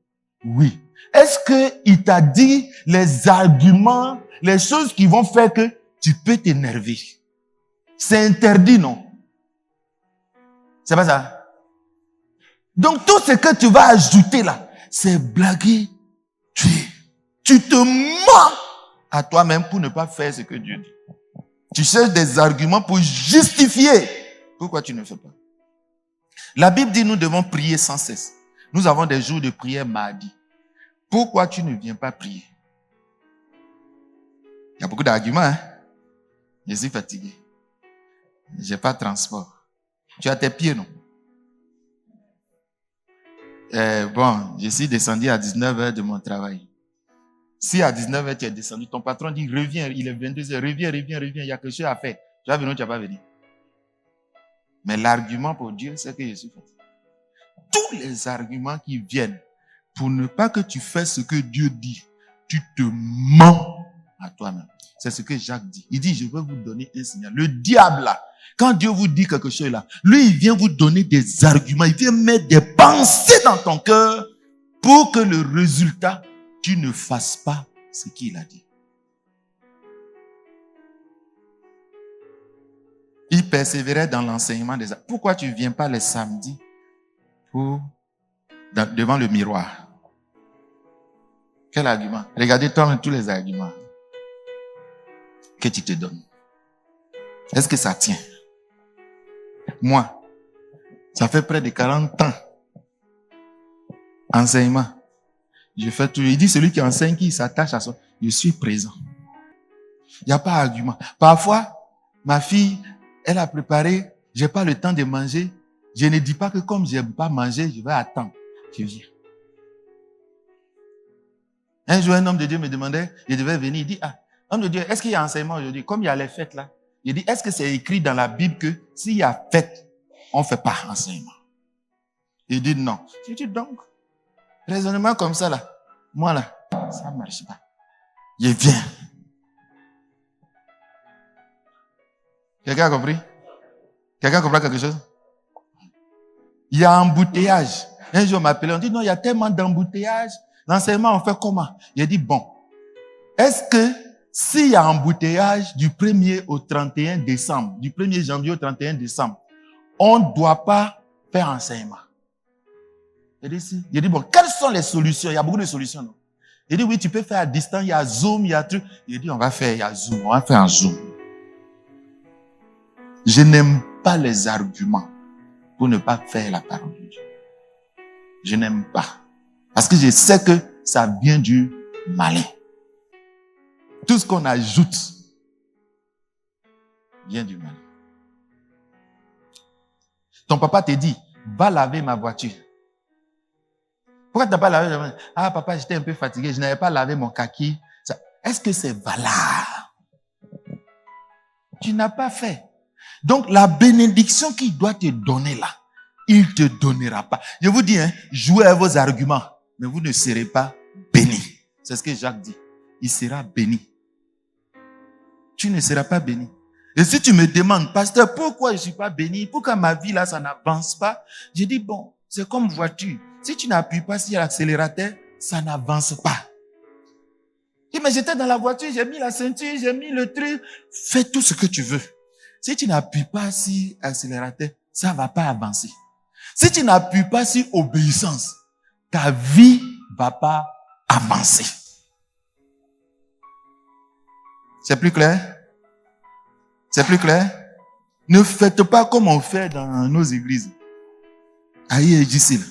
Oui. Est-ce qu'il t'a dit les arguments, les choses qui vont faire que tu peux t'énerver? C'est interdit, non? C'est pas ça? Donc tout ce que tu vas ajouter là, c'est blaguer. Tu te mens à toi-même pour ne pas faire ce que Dieu dit. Tu cherches des arguments pour justifier pourquoi tu ne fais pas. La Bible dit nous devons prier sans cesse. Nous avons des jours de prière mardi. Pourquoi tu ne viens pas prier? Il y a beaucoup d'arguments. Hein? Je suis fatigué. Je n'ai pas de transport. Tu as tes pieds, non? Bon, je suis descendu à 19h de mon travail. Si à 19h tu es descendu, ton patron dit reviens, il est 22h, reviens, il y a quelque chose à faire. Tu vas venir ou tu vas pas venir. Mais l'argument pour Dieu, c'est que je suis fatigué. Tous les arguments qui viennent pour ne pas que tu fasses ce que Dieu dit, tu te mens à toi-même. C'est ce que Jacques dit. Il dit, je vais vous donner un signal. Le diable là, quand Dieu vous dit quelque chose là, lui il vient vous donner des arguments, il vient mettre des pensées dans ton cœur pour que le résultat, tu ne fasses pas ce qu'il a dit. persévérais dans l'enseignement des arts. Pourquoi tu ne viens pas les samedis devant le miroir? Quel argument? Regardez toi tous les arguments que tu te donnes. Est-ce que ça tient? Moi, ça fait près de 40 ans. Enseignement. Je fais tout. Il dit celui qui enseigne, qui s'attache à son... Je suis présent. Il n'y a pas d'argument. Parfois, ma fille, elle a préparé, j'ai pas le temps de manger. Je ne dis pas que comme je n'aime pas manger, je vais attendre. Je viens. Un jour, un homme de Dieu me demandait, je devais venir, il dit, homme de Dieu, est-ce qu'il y a enseignement aujourd'hui? Comme il y a les fêtes là. Il dit, est-ce que c'est écrit dans la Bible que s'il y a fête, on ne fait pas enseignement? Il dit non. Je dis donc, raisonnement comme ça là, moi là, ça ne marche pas. Je viens. Quelqu'un a compris? Quelqu'un comprend quelque chose? Il y a embouteillage. Un jour, on m'appelait, on dit non, il y a tellement d'embouteillage. L'enseignement, on fait comment? Il a dit bon, est-ce que s'il y a embouteillage du 1er au 31 décembre, du 1er janvier au 31 décembre, on ne doit pas faire enseignement? Il dit si. Il dit bon, quelles sont les solutions? Il y a beaucoup de solutions, non? Il dit oui, tu peux faire à distance, il y a Zoom, il y a truc. Il dit on va faire, il y a Zoom, on va faire un Zoom. Je n'aime pas les arguments pour ne pas faire la parole de Dieu. Je n'aime pas. Parce que je sais que ça vient du malin. Tout ce qu'on ajoute vient du malin. Ton papa te dit, va laver ma voiture. Pourquoi tu n'as pas lavé la voiture? Ah papa, j'étais un peu fatigué, je n'avais pas lavé mon kaki. Est-ce que c'est valable? Tu n'as pas fait. Donc la bénédiction qu'il doit te donner là, il ne te donnera pas. Je vous dis, jouez à vos arguments, mais vous ne serez pas bénis. C'est ce que Jacques dit. Il sera béni. Tu ne seras pas béni. Et si tu me demandes, pasteur, pourquoi je ne suis pas béni? Pourquoi ma vie là, ça n'avance pas? Je dis, bon, c'est comme voiture. Si tu n'appuies pas sur l'accélérateur, ça n'avance pas. Mais j'étais dans la voiture, j'ai mis la ceinture, j'ai mis le truc. Fais tout ce que tu veux. Si tu n'appuies pas sur l'accélérateur, ça ne va pas avancer. Si tu n'appuies pas sur obéissance, ta vie ne va pas avancer. C'est plus clair? C'est plus clair? Ne faites pas comme on fait dans nos églises. Aïe et difficile.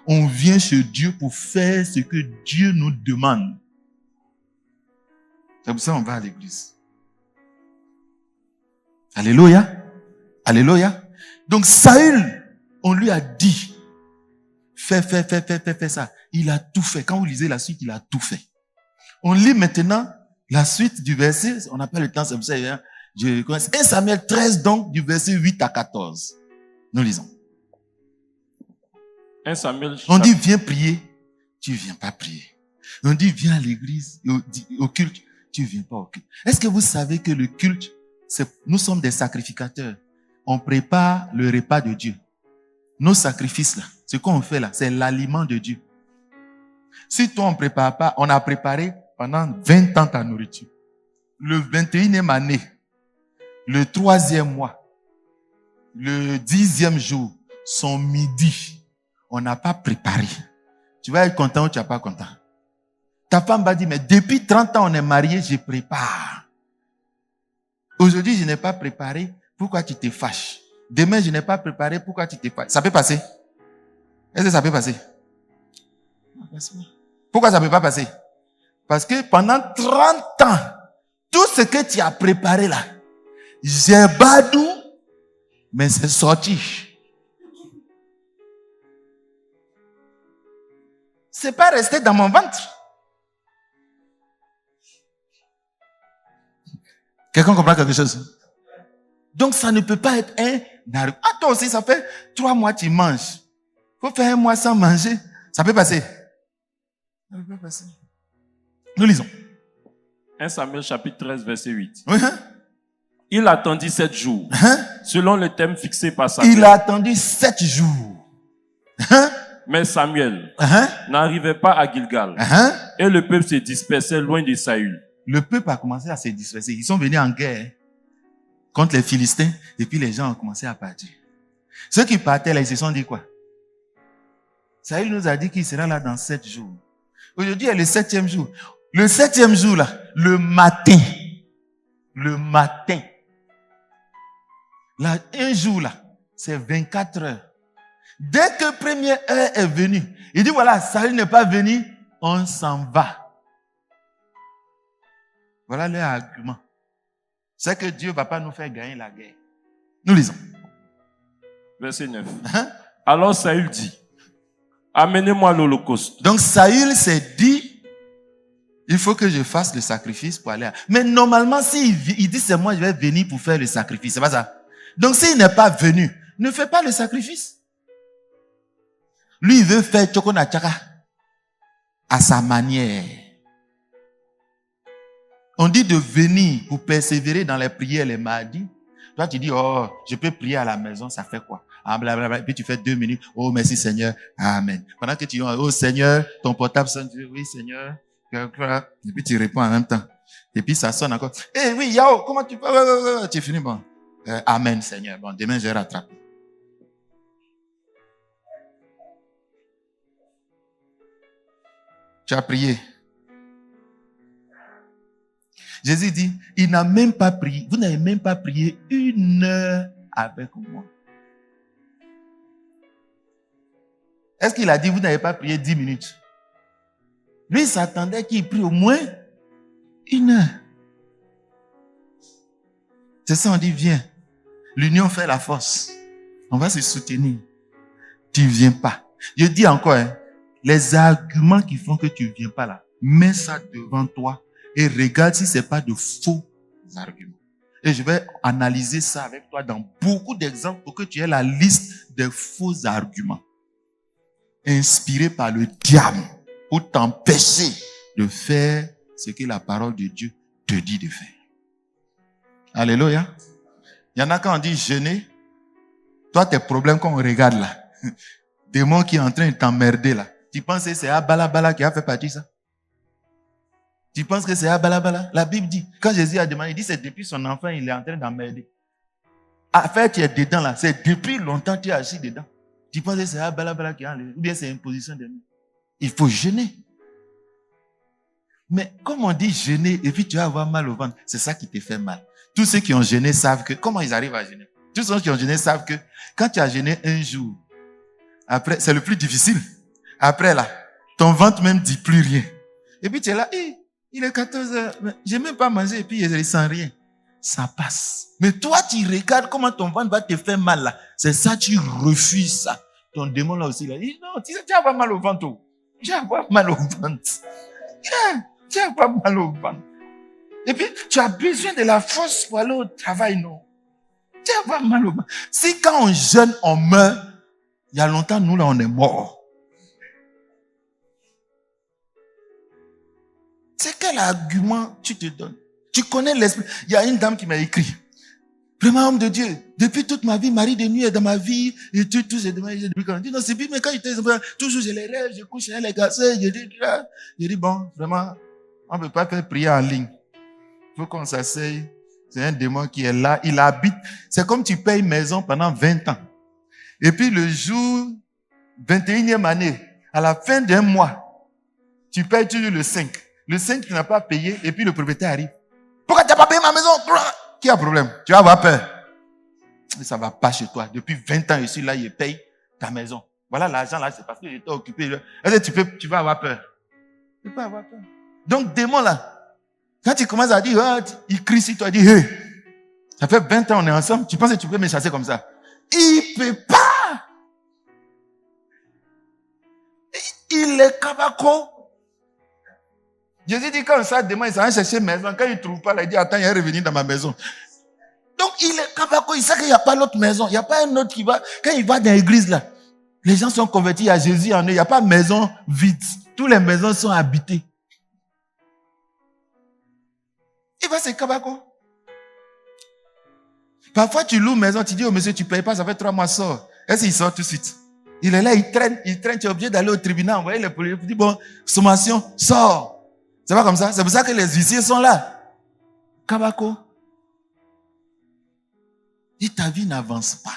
On vient chez Dieu pour faire ce que Dieu nous demande. C'est pour ça qu'on va à l'église. Alléluia. Alléluia. Donc Saül, on lui a dit, fais ça. Il a tout fait. Quand vous lisez la suite, il a tout fait. On lit maintenant la suite du verset, on n'a pas le temps, c'est pour ça, je connais. 1 Samuel 13, donc, du verset 8 à 14. Nous lisons. 1 Samuel. On dit, viens prier, tu ne viens pas prier. On dit, viens à l'église, au culte, tu ne viens pas au culte. Est-ce que vous savez que le culte, nous sommes des sacrificateurs. On prépare le repas de Dieu. Nos sacrifices, là, ce qu'on fait là, c'est l'aliment de Dieu. Si toi, on ne prépare pas, on a préparé pendant 20 ans ta nourriture. Le 21e année, le 3e mois, le 10e jour, son midi, on n'a pas préparé. Tu vas être content ou tu n'es pas content? Ta femme va dire, mais depuis 30 ans, on est mariés, je prépare. Aujourd'hui, je n'ai pas préparé, pourquoi tu te fâches? Demain, je n'ai pas préparé, pourquoi tu te fâches? Ça peut passer? Est-ce que ça peut passer? Pourquoi ça ne peut pas passer? Parce que pendant 30 ans, tout ce que tu as préparé là, j'ai badou, mais c'est sorti. C'est pas resté dans mon ventre. Quelqu'un comprend quelque chose? Donc ça ne peut pas être un... Ah, toi aussi, ça fait 3 mois que tu manges. Il faut faire 1 mois sans manger. Ça peut passer. Ça peut passer. Nous lisons. 1 Samuel chapitre 13, verset 8. Uh-huh. Il attendit 7 jours, selon le thème fixé par Samuel. Il a attendu 7 jours. Mais Samuel n'arrivait pas à Gilgal. Et le peuple se dispersait loin de Saül. Le peuple a commencé à se disperser. Ils sont venus en guerre. contre les Philistins. Et puis les gens ont commencé à partir. Ceux qui partaient là, ils se sont dit quoi? Saül nous a dit qu'il sera là dans 7 jours. Aujourd'hui, il y a le 7e jour. Le 7e jour là, le matin, là, un jour là, c'est 24 heures. Dès que première heure est venue, il dit voilà, Saül n'est pas venu, on s'en va. Voilà leur argument. C'est que Dieu ne va pas nous faire gagner la guerre. Nous lisons. Verset 9. Alors Saül dit, amenez-moi l'holocauste. Donc Saül s'est dit, il faut que je fasse le sacrifice pour aller. Mais normalement, s'il dit c'est moi, je vais venir pour faire le sacrifice. C'est pas ça. Donc s'il n'est pas venu, ne fais pas le sacrifice. Lui, il veut faire Chokona Chaka à sa manière. On dit de venir pour persévérer dans les prières les mardis. Toi, tu dis, oh, je peux prier à la maison, ça fait quoi? Ah, blablabla. Et puis tu fais 2 minutes. Oh, merci Seigneur. Amen. Pendant que tu dis, oh Seigneur, ton portable sonne. Tu dis, oui Seigneur. Et puis tu réponds en même temps. Et puis ça sonne encore. Eh oui, Yao, comment tu peux? Tu finis, bon. Amen Seigneur. Bon, demain je vais rattraper. Tu as prié. Jésus dit, il n'a même pas prié. Vous n'avez même pas prié 1 heure avec moi. Est-ce qu'il a dit, vous n'avez pas prié 10 minutes? Lui, il s'attendait qu'il prie au moins 1 heure. C'est ça, on dit, viens. L'union fait la force. On va se soutenir. Tu ne viens pas. Je dis encore, les arguments qui font que tu ne viens pas là, mets ça devant toi et regarde si ce n'est pas de faux arguments. Et je vais analyser ça avec toi dans beaucoup d'exemples pour que tu aies la liste des faux arguments inspirés par le diable pour t'empêcher de faire ce que la parole de Dieu te dit de faire. Alléluia. Il y en a quand on dit jeûner, toi tes problèmes qu'on regarde là, démon qui est en train de t'emmerder là, tu penses que c'est Abalabala qui a fait partie ça? Tu penses que c'est Abalabala? La Bible dit, quand Jésus a demandé, il dit c'est depuis son enfant, il est en train d'emmerder. Affaire tu es dedans là, c'est depuis longtemps tu es assis dedans. Tu penses que c'est Abalabala qui a enlevé, ou bien c'est une position de nous. Il faut jeûner. Mais comme on dit jeûner, et puis tu vas avoir mal au ventre, c'est ça qui te fait mal. Tous ceux qui ont jeûné savent que, comment ils arrivent à jeûner? Tous ceux qui ont jeûné savent que, quand tu as jeûné un jour, après, c'est le plus difficile. Après là, ton ventre même dit plus rien. Et puis tu es là, il est 14 heures, mais j'ai même pas mangé et puis je ne sens rien. Ça passe. Mais toi, tu regardes comment ton ventre va te faire mal là. C'est ça, tu refuses ça. Ton démon là aussi, là, il dit, non, tu vas avoir mal au ventre. Tu vas avoir mal au ventre. Tu vas avoir mal au ventre. Et puis, tu as besoin de la force pour aller au travail, non? Tu vas avoir mal au ventre. Si quand on jeûne, on meurt, il y a longtemps, nous là, on est morts. C'est quel argument tu te donnes? Tu connais l'esprit. Il y a une dame qui m'a écrit. Vraiment, homme de Dieu, depuis toute ma vie, Marie de nuit est dans ma vie, et tout, j'ai demandé, non, c'est bien, mais quand j'étais, toujours j'ai les rêves, je couche avec les garçons, je dis, bon, vraiment, on ne peut pas faire prier en ligne. Il faut qu'on s'asseye. C'est un démon qui est là, il habite. C'est comme tu payes maison pendant 20 ans. Et puis le jour, 21e année, à la fin d'un mois, tu payes toujours le 5. Le 5, tu n'as pas payé, et puis le propriétaire arrive. Pourquoi tu n'as pas payé ma maison? Qui a problème? Tu vas avoir peur. Mais ça ne va pas chez toi. Depuis 20 ans, je suis là, je paye ta maison. Voilà l'argent là, c'est parce que j'étais occupé. Est-ce que tu vas avoir peur? Tu peux avoir peur. Donc, démon là, quand tu commences à dire, il crie sur toi, il dit, hey, ça fait 20 ans on est ensemble, tu penses que tu peux me chasser comme ça? Il ne peut pas. Il est kabako. Jésus dit quand ça demain, il s'en va chercher maison. Quand il ne trouve pas, il dit, attends, il est revenu dans ma maison. Donc, il est kabako, il sait qu'il n'y a pas l'autre maison. Il n'y a pas un autre qui va. Quand il va dans l'église, là, les gens sont convertis à Jésus en eux. Il n'y a pas de maison vide. Toutes les maisons sont habitées. Il va se kabako. Parfois, tu loues une maison, tu dis, oh monsieur, tu ne payes pas, ça fait 3 mois, sort. Est-ce qu'il sort tout de suite? Il est là, il traîne, tu es obligé d'aller au tribunal, envoyer les policiers, tu dis, bon, sommation, sort. C'est pas comme ça. C'est pour ça que les huissiers sont là. Kabako. Et ta vie n'avance pas.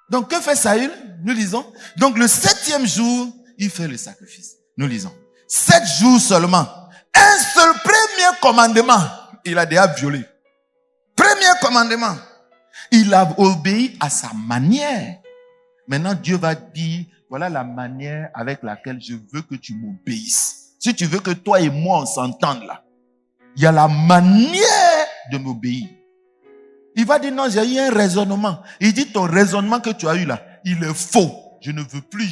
Donc, que fait Saül? Nous lisons. Donc, le 7e jour, il fait le sacrifice. Nous lisons. 7 jours seulement. Un seul premier commandement, il a déjà violé. Premier commandement. Il a obéi à sa manière. Maintenant, Dieu va dire, voilà la manière avec laquelle je veux que tu m'obéisses. Si tu veux que toi et moi, on s'entende là, il y a la manière de m'obéir. Il va dire, non, j'ai eu un raisonnement. Il dit, ton raisonnement que tu as eu là, il est faux. Je ne veux plus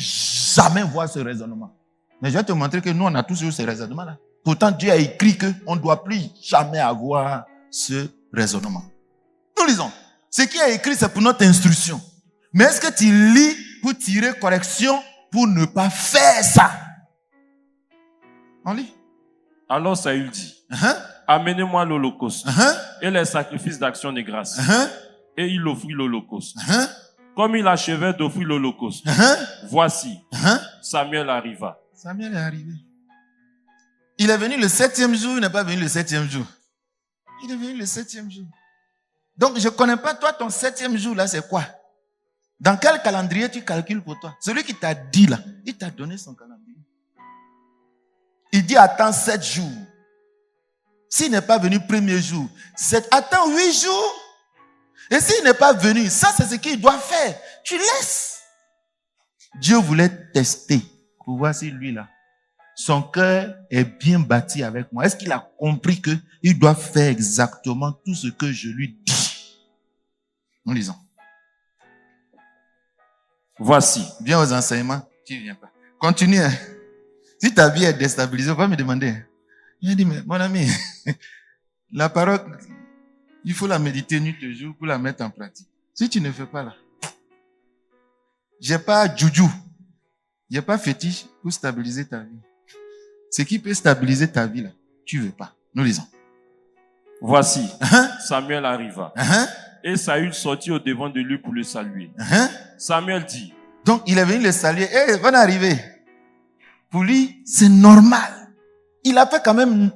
jamais voir ce raisonnement. Mais je vais te montrer que nous, on a tous eu ce raisonnement-là. Pourtant, Dieu a écrit qu'on ne doit plus jamais avoir ce raisonnement. Nous lisons. Ce qui est écrit, c'est pour notre instruction. Mais est-ce que tu lis pour tirer correction pour ne pas faire ça? On lit. Alors Saül dit, amenez-moi l'holocauste et les sacrifices d'action de grâce. Et il offrit l'holocauste. Comme il achevait d'offrir l'holocauste, voici, Samuel arriva. Samuel est arrivé. Il est venu le 7e jour, il n'est pas venu le 7e jour. Il est venu le 7e jour. Donc, je ne connais pas, toi, ton 7e jour, là, c'est quoi? Dans quel calendrier tu calcules pour toi? Celui qui t'a dit, là, il t'a donné son calendrier. Il dit, attends 7 jours. S'il n'est pas venu premier jour, attends 8 jours. Et s'il n'est pas venu, ça, c'est ce qu'il doit faire. Tu laisses. Dieu voulait tester pour voir si lui, là, son cœur est bien bâti avec moi. Est-ce qu'il a compris qu'il doit faire exactement tout ce que je lui dis? Nous lisons. Voici. Viens aux enseignements. Tu ne viens pas. Continue. Si ta vie est déstabilisée, va me demander. Il a dit, mais mon ami, la parole, il faut la méditer nuit et jour pour la mettre en pratique. Si tu ne fais pas là, j'ai pas juju, j'ai pas fétiche pour stabiliser ta vie. Ce qui peut stabiliser ta vie là, tu veux pas. Nous lisons. Voici, Samuel arriva. Et Saül sortit au devant de lui pour le saluer. Samuel dit. Donc il est venu le saluer. Eh, va arriver. Pour lui, c'est normal. Il a fait quand même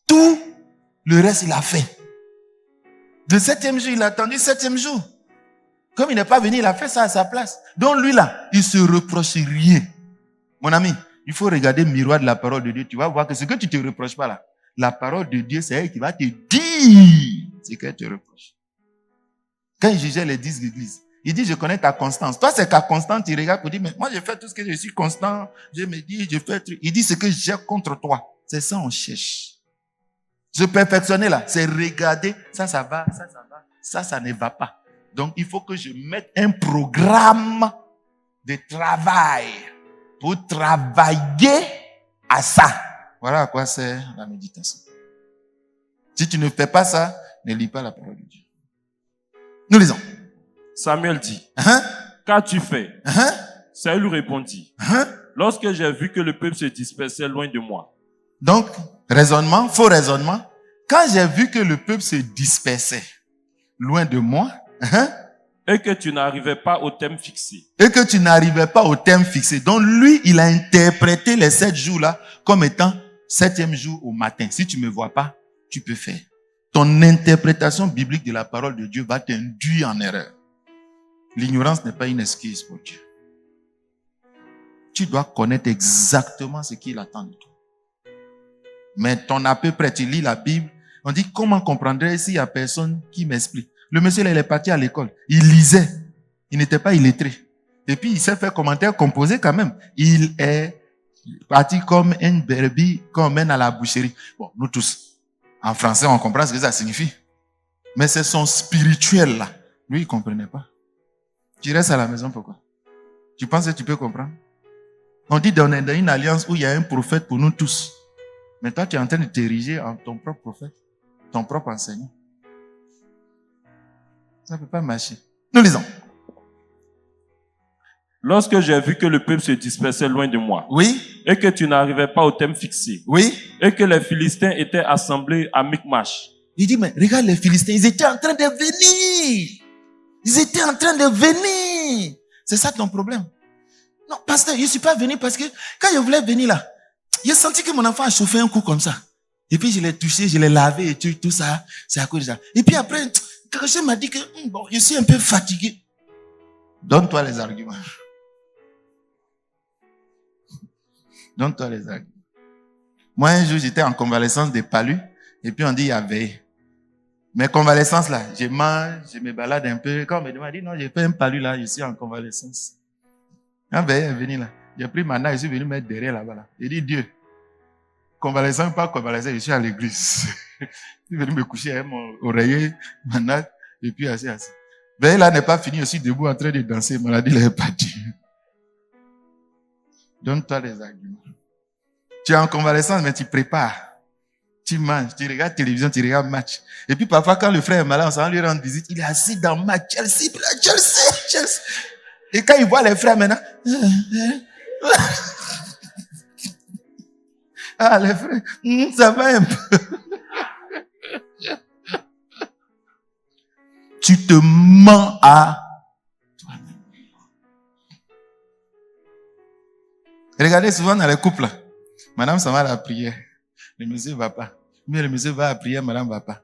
tout le reste, il a fait. Le 7e jour, il a attendu 7e jour. Comme il n'est pas venu, il a fait ça à sa place. Donc lui là, il se reproche rien. Mon ami, il faut regarder le miroir de la parole de Dieu. Tu vas voir que ce que tu te reproches pas là, la parole de Dieu, c'est elle qui va te dire ce qu'elle te reproche. Quand il jugeait les 10 églises, il dit, je connais ta constance. Toi, c'est ta constance, tu regardes pour dire, mais moi, je fais tout ce que je suis constant. Je me dis, je fais tout. Il dit, ce que j'ai contre toi, c'est ça on cherche. Se perfectionner là, c'est regarder, ça va, ça ne va pas. Donc, il faut que je mette un programme de travail pour travailler à ça. Voilà à quoi sert la méditation. Si tu ne fais pas ça, ne lis pas la parole de Dieu. Nous lisons. Samuel dit, qu'as-tu fait? Saül répondit, lorsque j'ai vu que le peuple se dispersait loin de moi. Donc, raisonnement, faux raisonnement. Quand j'ai vu que le peuple se dispersait loin de moi, et que tu n'arrivais pas au thème fixé. Donc lui, il a interprété les 7 jours-là comme étant 7e jour au matin. Si tu ne me vois pas, tu peux faire. Ton interprétation biblique de la parole de Dieu va t'induire en erreur. L'ignorance n'est pas une excuse pour Dieu. Tu dois connaître exactement ce qu'il attend de toi. Mais ton à peu près, tu lis la Bible, on dit comment comprendrais s'il n'y a personne qui m'explique. Le monsieur là, il est parti à l'école. Il lisait. Il n'était pas illettré. Et puis il s'est fait commentaire composé quand même. Il est parti comme une brebis qu'on mène à la boucherie. Bon, nous tous, en français, on comprend ce que ça signifie. Mais c'est son spirituel là. Lui, il ne comprenait pas. Tu restes à la maison, pourquoi? Tu penses que tu peux comprendre? On dit qu'on est dans une alliance où il y a un prophète pour nous tous. Mais toi, tu es en train de t'ériger en ton propre prophète, ton propre enseignant. Ça ne peut pas marcher. Nous lisons. Lorsque j'ai vu que le peuple se dispersait loin de moi. Oui. Et que tu n'arrivais pas au thème fixé. Oui. Et que les Philistins étaient assemblés à Michmash. Il dit, mais regarde les Philistins, ils étaient en train de venir. Ils étaient en train de venir. C'est ça ton problème. Non, pasteur, je ne suis pas venu parce que quand je voulais venir là, j'ai senti que mon enfant a chauffé un coup comme ça. Et puis je l'ai touché, je l'ai lavé et tout ça. C'est à cause de ça. Et puis après, quelque chose m'a dit que bon, je suis un peu fatigué. Donne-toi les arguments. Donne-toi les arguments. Moi, un jour, j'étais en convalescence des palus. Et puis on dit, il y avait. Mes convalescences là, je mange, je me balade un peu. Quand on me demande, dit non, j'ai fait un palu là, je suis en convalescence. Ah ben, elle est venue là. J'ai pris ma nappe, je suis venu mettre derrière là-bas là. J'ai dit, Dieu, convalescent, pas convalescent, je suis à l'église. Je suis venu me coucher avec mon oreiller, ma nappe, et puis assis. Ben là n'est pas fini, je suis debout en train de danser, maladie là est partie. Donne-toi les arguments. Tu es en convalescence, mais tu prépares. Tu manges, tu regardes télévision, tu regardes match. Et puis parfois, quand le frère est malade, on s'en va lui rendre visite, il est assis dans match, Chelsea. Et quand il voit les frères maintenant, ah, les frères, ça va un peu. Tu te mens à toi-même. Regardez souvent dans les couples, là. Madame s'en va à la prière. Le monsieur ne va pas. Mais le monsieur va à la prière, madame ne va pas.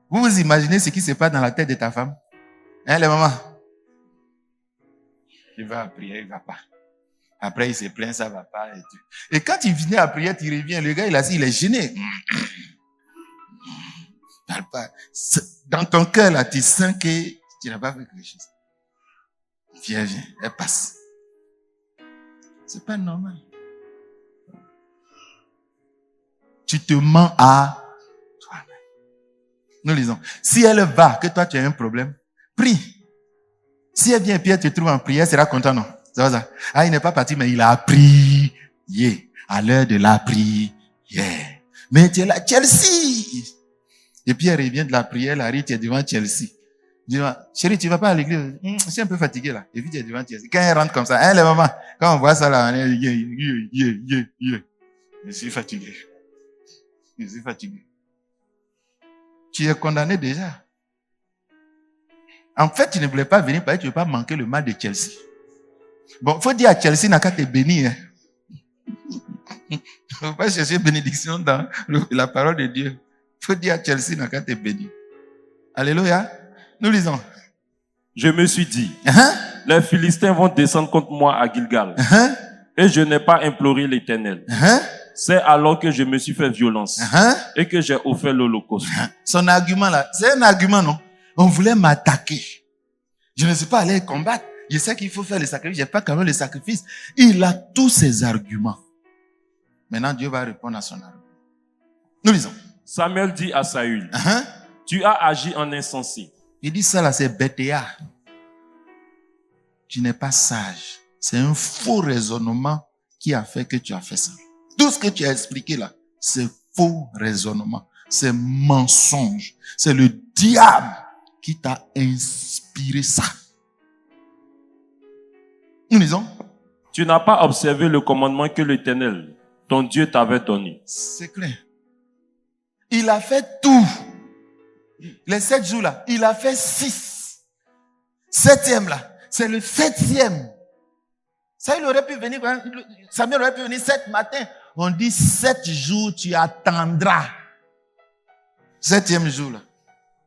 Vous vous imaginez ce qui se passe dans la tête de ta femme? Hein, les mamans? Il va à la prière, il ne va pas. Après, il se plaint, ça ne va pas. Et quand il venait à prière, tu reviens, le gars, il est gêné. Parle pas. Dans ton cœur, là, tu sens que tu n'as pas fait quelque chose. Viens, elle passe. C'est pas normal. Tu te mens à toi-même. Nous lisons. Si elle va, que toi tu as un problème, prie. Si elle vient et puis elle te trouve en prière, elle sera content, non? Ça va ça? Ah, il n'est pas parti, mais il a prié. À l'heure de la prière. Mais tu es là, Chelsea. Et puis elle revient de la prière, elle arrive, tu es devant Chelsea. Tu dis, chérie, tu vas pas à l'église? Je suis un peu fatigué là. Et puis tu es devant Chelsea. Quand elle rentre comme ça, hein, les mamans, quand on voit ça là, on est, je suis fatigué. Je suis fatigué. Tu es condamné déjà. En fait, tu ne voulais pas venir parce que tu ne veux pas manquer le mal de Chelsea. Bon, il faut dire à Chelsea, n'a qu'à te bénir. Il ne faut pas chercher bénédiction dans la parole de Dieu. Il faut dire à Chelsea, n'a qu'à te bénir. Alléluia. Nous lisons. Je me suis dit, les Philistins vont descendre contre moi à Gilgal. Et je n'ai pas imploré l'Éternel. C'est alors que je me suis fait violence et que j'ai offert l'Holocauste. Son argument là, c'est un argument, non? On voulait m'attaquer. Je ne suis pas allé combattre. Je sais qu'il faut faire le sacrifice. Je n'ai pas quand même le sacrifice. Il a tous ses arguments. Maintenant, Dieu va répondre à son argument. Nous lisons. Samuel dit à Saül, tu as agi en insensé. Il dit ça là, c'est bêtillard. Tu n'es pas sage. C'est un faux raisonnement qui a fait que tu as fait ça. Tout ce que tu as expliqué là, c'est faux raisonnement. C'est mensonge. C'est le diable qui t'a inspiré ça. Nous lisons. Tu n'as pas observé le commandement que l'Éternel, ton Dieu, t'avait donné. C'est clair. Il a fait tout. Les 7 jours là, il a fait 6. 7e là, c'est le 7e. Ça, il aurait pu venir, Samuel aurait pu venir 7 matins. On dit 7 jours, tu attendras. 7e jour là.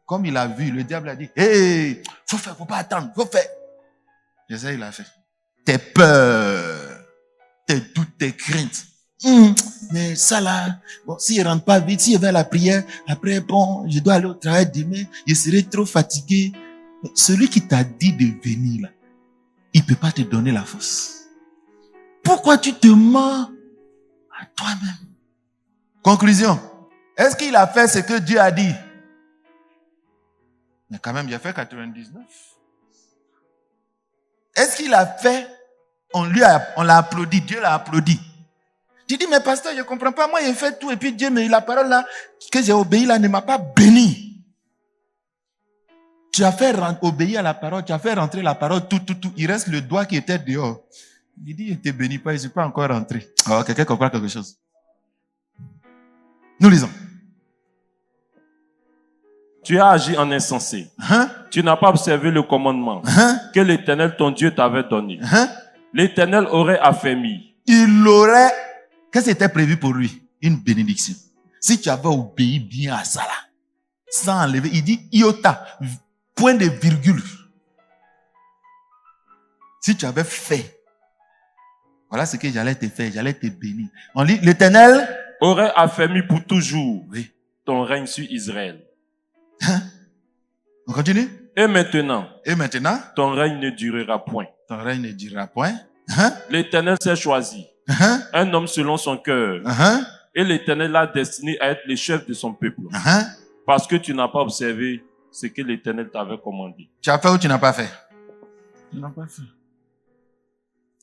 Comme il a vu, le diable a dit, hey, faut faire, faut pas attendre, faut faire. Et ça, il a fait. Tes peurs, tes doutes, tes craintes. Mais ça là, bon, s'il ne rentre pas vite, s'il va à la prière, après, bon, je dois aller au travail demain, je serai trop fatigué. Celui qui t'a dit de venir là, il ne peut pas te donner la force. Pourquoi tu te mens à toi-même? Conclusion. Est-ce qu'il a fait ce que Dieu a dit? Mais quand même, il a fait 99. Est-ce qu'il a fait? On l'a applaudi, Dieu l'a applaudi. Tu dis, mais pasteur, je ne comprends pas. Moi, j'ai fait tout et puis Dieu, mais la parole là, que j'ai obéi là, ne m'a pas béni. Tu as fait obéir à la parole, tu as fait rentrer la parole, tout. Il reste le doigt qui était dehors. Il dit, je ne te bénis pas, je ne suis pas encore rentré. Oh, quelqu'un comprend quelque chose. Nous lisons. Tu as agi en insensé. Tu n'as pas observé le commandement que l'Éternel, ton Dieu, t'avait donné. L'Éternel aurait affermi. Il aurait... Qu'est-ce qui était prévu pour lui? Une bénédiction. Si tu avais obéi bien à ça là, sans enlever, il dit iota, point de virgule. Si tu avais fait, voilà ce que j'allais te faire, j'allais te bénir. On lit, l'Éternel aurait affermi pour toujours oui. ton règne sur Israël. Hein? On continue? Et maintenant, ton règne ne durera point. Ton règne ne durera point. Hein? L'Éternel s'est choisi un homme selon son cœur. Et l'Éternel l'a destiné à être le chef de son peuple. Parce que tu n'as pas observé ce que l'Éternel t'avait commandé. Tu as fait ou tu n'as pas fait? Tu n'as pas fait.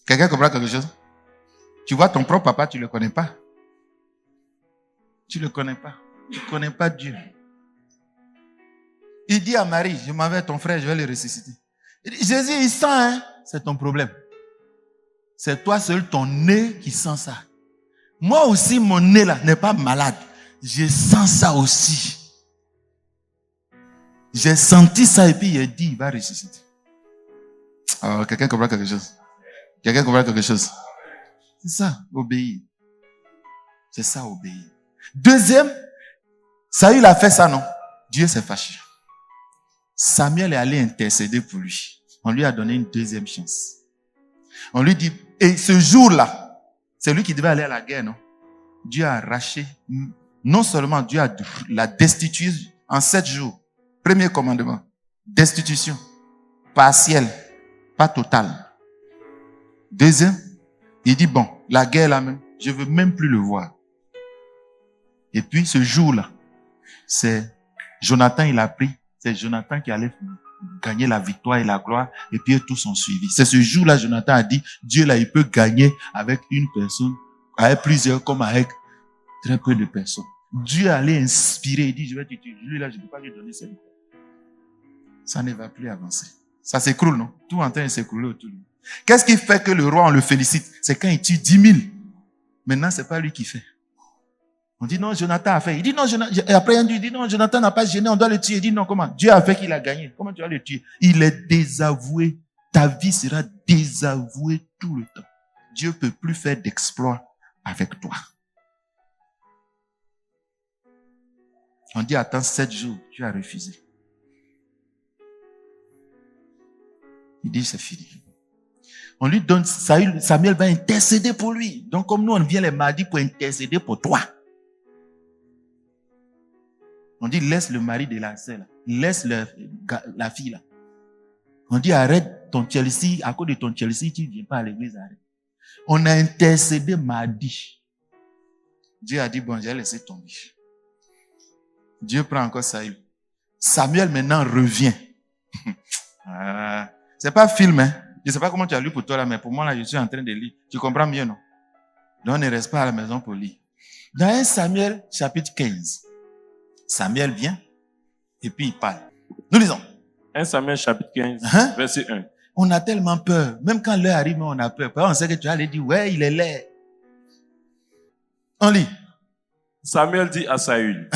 Quelqu'un comprend quelque chose? Tu vois ton propre papa, tu ne le connais pas. Tu ne le connais pas. Tu ne connais pas Dieu. Il dit à Marie, je m'en vais à ton frère, je vais le ressusciter. Il dit, Jésus, il sent, hein? C'est ton problème. C'est toi seul, ton nez qui sent ça. Moi aussi, mon nez là n'est pas malade. Je sens ça aussi. J'ai senti ça et puis il a dit, il va ressusciter. Alors, quelqu'un comprend quelque chose? Quelqu'un comprend quelque chose? C'est ça, obéir. C'est ça, obéir. Deuxième, Saül a fait ça, non? Dieu s'est fâché. Samuel est allé intercéder pour lui. On lui a donné une deuxième chance. On lui dit, et ce jour-là, c'est lui qui devait aller à la guerre, non? Dieu a arraché, non seulement Dieu l'a destitué en 7 jours. Premier commandement, destitution, partielle, pas totale. Deuxième, il dit, bon, la guerre là même, je veux même plus le voir. Et puis ce jour-là, c'est Jonathan, il a pris, c'est Jonathan qui allait gagner la victoire et la gloire, et puis tous sont suivis. C'est ce jour-là, Jonathan a dit, Dieu là, il peut gagner avec une personne, avec plusieurs, comme avec très peu de personnes. Dieu allait inspirer, il dit, je vais te tuer. Lui là, je ne peux pas lui donner cette victoire. Ça ne va plus avancer. Ça s'écroule, non? Tout en train de s'écrouler autour de lui. Qu'est-ce qui fait que le roi, on le félicite? C'est quand il tue 10 000. Maintenant, c'est pas lui qui fait. On dit non, Jonathan a fait. Il dit non, Jonathan. Et après, il dit non, Jonathan n'a pas gêné, on doit le tuer. Il dit non, comment? Dieu a fait qu'il a gagné. Comment tu vas le tuer? Il est désavoué. Ta vie sera désavouée tout le temps. Dieu ne peut plus faire d'exploit avec toi. On dit attends 7 jours, tu as refusé. Il dit c'est fini. On lui donne, Samuel va intercéder pour lui. Donc comme nous on vient les mardis pour intercéder pour toi. On dit laisse le mari de la sœur là. Laisse la fille là. On dit arrête ton Chelsea, à cause de ton Chelsea tu ne viens pas à l'église, arrête. On a intercédé mardi. Dieu a dit bon, j'ai laissé tomber. Dieu prend encore Saül. Samuel maintenant revient. C'est pas film, hein. Je ne sais pas comment tu as lu pour toi là, mais pour moi là, je suis en train de lire. Tu comprends mieux, non? Donc, on ne reste pas à la maison pour lire. Dans 1 Samuel, chapitre 15, Samuel vient et puis il parle. Nous lisons. 1 Samuel, chapitre 15, verset 1. On a tellement peur. Même quand l'heure arrive, on a peur. On sait que tu allais dire, ouais, il est laid. On lit. Samuel dit à Saül,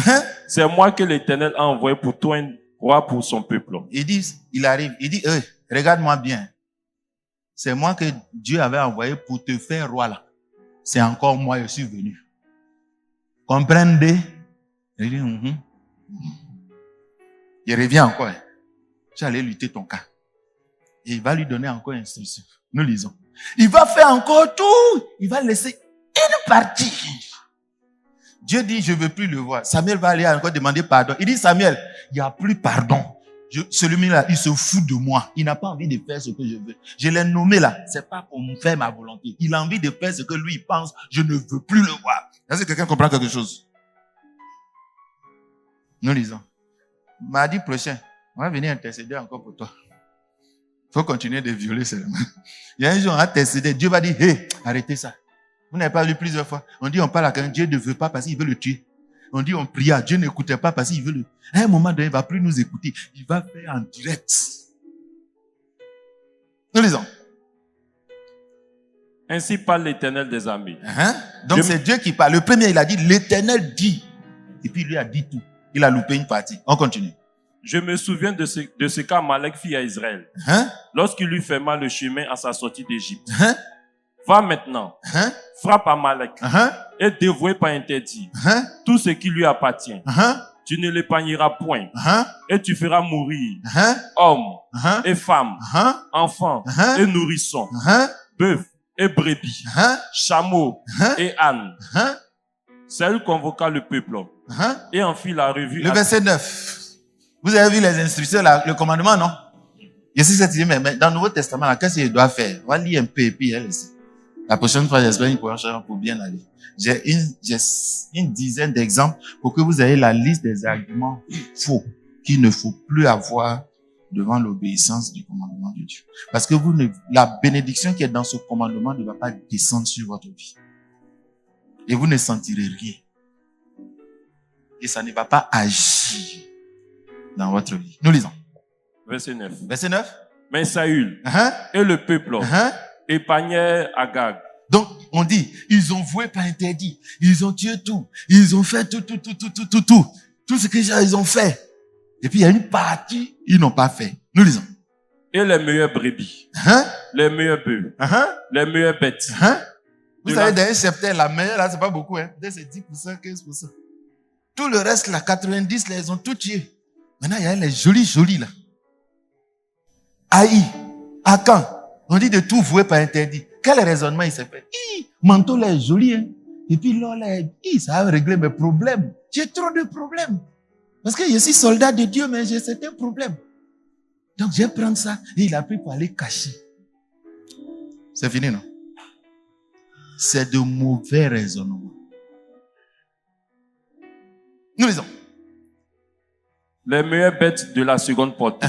c'est moi que l'Éternel a envoyé pour toi un roi pour son peuple. Il arrive, il dit, regarde-moi bien. C'est moi que Dieu avait envoyé pour te faire roi là. C'est encore moi, je suis venu. Comprenez? Il dit, Il revient encore. Tu allais lutter ton cas. Et il va lui donner encore une instruction. Nous lisons. Il va faire encore tout. Il va laisser une partie. Dieu dit, je ne veux plus le voir. Samuel va aller encore demander pardon. Il dit, Samuel, il n'y a plus pardon. Celui-là, il se fout de moi. Il n'a pas envie de faire ce que je veux. Je l'ai nommé là. C'est pas pour me faire ma volonté. Il a envie de faire ce que lui pense. Je ne veux plus le voir. Est-ce que quelqu'un comprend quelque chose? Nous lisons. Mardi prochain, on va venir intercéder encore pour toi. Il faut continuer de violer seulement. Il y a un jour, on va intercéder. Dieu va dire, hé, arrêtez ça. Vous n'avez pas lu plusieurs fois. On dit, on parle à quelqu'un. Dieu ne veut pas parce qu'il veut le tuer. On dit, on pria. Dieu n'écoutait pas parce qu'il veut le... À un moment donné, il ne va plus nous écouter. Il va faire en direct. Nous lisons. Ainsi parle l'Éternel des armées. Donc c'est Dieu qui parle. Le premier, il a dit, l'Éternel dit. Et puis il lui a dit tout. Il a loupé une partie. On continue. Je me souviens de ce qu'Amalek fit à Israël. Lorsqu'il lui ferma le chemin à sa sortie d'Égypte. Va maintenant, frappe Amalek et dévoué par interdit tout ce qui lui appartient. Tu ne l'épargneras point et tu feras mourir hommes et femmes, enfants et nourrissons, bœufs et brebis, chameaux et ânes. Saül convoqua le peuple et en fit la revue. Le verset 9. Vous avez vu les instructions, le commandement, non? Je sais cette idée, mais dans le Nouveau Testament, qu'est-ce qu'il doit faire? On va lire un peu et puis la prochaine fois, j'espère qu'il pourra changer pour bien aller. J'ai une dizaine d'exemples pour que vous ayez la liste des arguments faux qu'il ne faut plus avoir devant l'obéissance du commandement de Dieu. Parce que la bénédiction qui est dans ce commandement ne va pas descendre sur votre vie. Et vous ne sentirez rien. Et ça ne va pas agir dans votre vie. Nous lisons. Verset 9. Verset 9. Mais Saül et le peuple épargnèrent Agag. Donc, on dit, ils ont voué par interdit. Ils ont tué tout. Ils ont fait tout. Tout ce que ils ont fait. Et puis, il y a une partie, ils n'ont pas fait. Nous lisons. Et les meilleures brebis. Les meilleurs bœufs. Les meilleures bêtes. Vous savez, dans un septembre, la meilleure, là, c'est pas beaucoup, hein. Peut-être c'est 10%, 15%. Tout le reste, là, 90, là, ils ont tout tué. Maintenant, il y a les jolis, là. Aïe, Akan, on dit de tout vouer par interdit. Quel raisonnement il s'est fait? Manteau là est joli, hein. Et puis là, ça va régler mes problèmes. J'ai trop de problèmes. Parce que je suis soldat de Dieu, mais j'ai certains problèmes. Donc, je vais prendre ça et il a pris pour aller cacher. C'est fini, non? C'est de mauvais raisonnements. Nous lisons. Les meilleures bêtes de la seconde porte.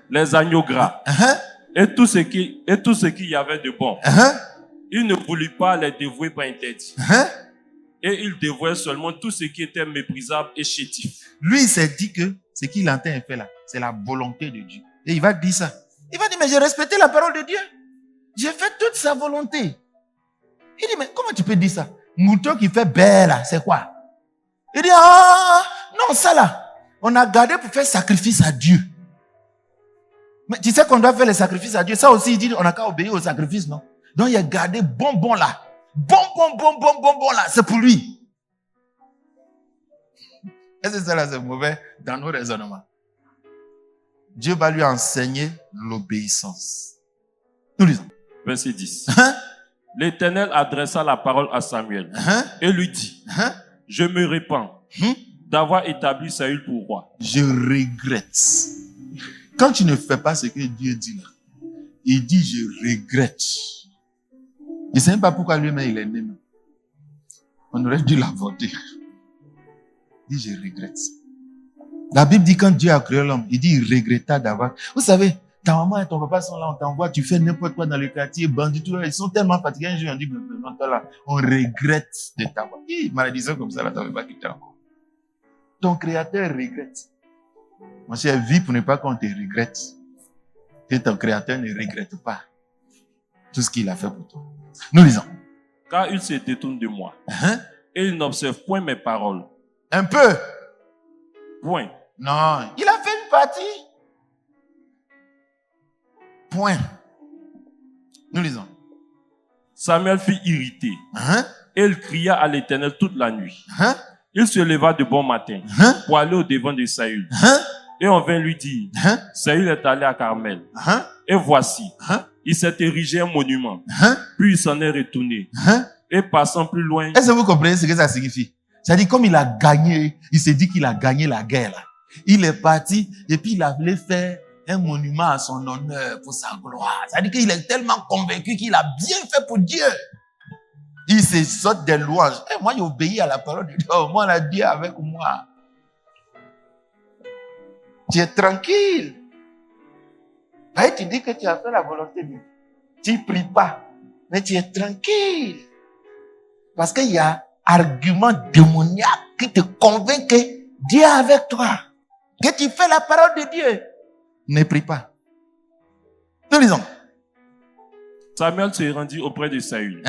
Les agneaux gras. Et tout ce qu'il y avait de bon. Il ne voulut pas les dévouer par interdit. Et il dévouait seulement tout ce qui était méprisable et chétif. Lui, il s'est dit que ce qu'il entend et fait là, c'est la volonté de Dieu. Et il va dire ça. Il va dire, mais j'ai respecté la parole de Dieu. J'ai fait toute sa volonté. Il dit, mais comment tu peux dire ça? Mouton qui fait belle là, c'est quoi? Il dit, non, ça là, on a gardé pour faire sacrifice à Dieu. Mais tu sais qu'on doit faire les sacrifices à Dieu. Ça aussi, il dit, on n'a qu'à obéir au sacrifice, non? Donc, il a gardé bon là. Bon là, c'est pour lui. Est-ce que ça là, c'est mauvais dans nos raisonnements? Dieu va lui enseigner l'obéissance. Nous lisons. Verset 10. L'Éternel adressa la parole à Samuel et lui dit, je me répands d'avoir établi Saül pour roi. Je regrette. Quand tu ne fais pas ce que Dieu dit là, il dit je regrette. Je ne sais même pas pourquoi lui-même il est né. On aurait dû l'avorter. Il dit je regrette. La Bible dit quand Dieu a créé l'homme, il dit il regretta d'avoir. Vous savez, ta maman et ton papa sont là, on t'envoie, tu fais n'importe quoi dans le quartier, bandit, tout là, ils sont tellement fatigués. Un jour, on dit, non, toi là, on regrette de t'avoir. Malédiction comme ça, là, tu ne vas pas quitter encore. Ton créateur regrette. Mon cher, vis pour ne pas qu'on te regrette. Que ton créateur ne regrette pas tout ce qu'il a fait pour toi. Nous lisons. Car il se détourne de moi. Et il n'observe point mes paroles. Un peu. Point. Non, il a fait une partie. Point. Nous lisons. Samuel fut irrité. Et il cria à l'Éternel toute la nuit. Il se leva de bon matin pour aller au devant de Saül. Et on vint lui dire, Saül est allé à Carmel. Et voici, il s'est érigé un monument. Puis il s'en est retourné. Et passant plus loin. Est-ce que vous comprenez ce que ça signifie? C'est-à-dire, comme il a gagné, il s'est dit qu'il a gagné la guerre. Là. Il est parti et puis il a voulu faire un monument à son honneur, pour sa gloire. C'est-à-dire qu'il est tellement convaincu qu'il a bien fait pour Dieu. Il se saute des louanges. Et moi, j'obéis à la parole de Dieu. Moi, on a Dieu avec moi. Tu es tranquille. Et tu dis que tu as fait la volonté de Dieu. Tu ne pries pas, mais tu es tranquille. Parce qu'il y a argument démoniaque qui te convainc que Dieu est avec toi. Que tu fais la parole de Dieu. Ne prie pas. Nous lisons. Samuel se rendit auprès de Saül.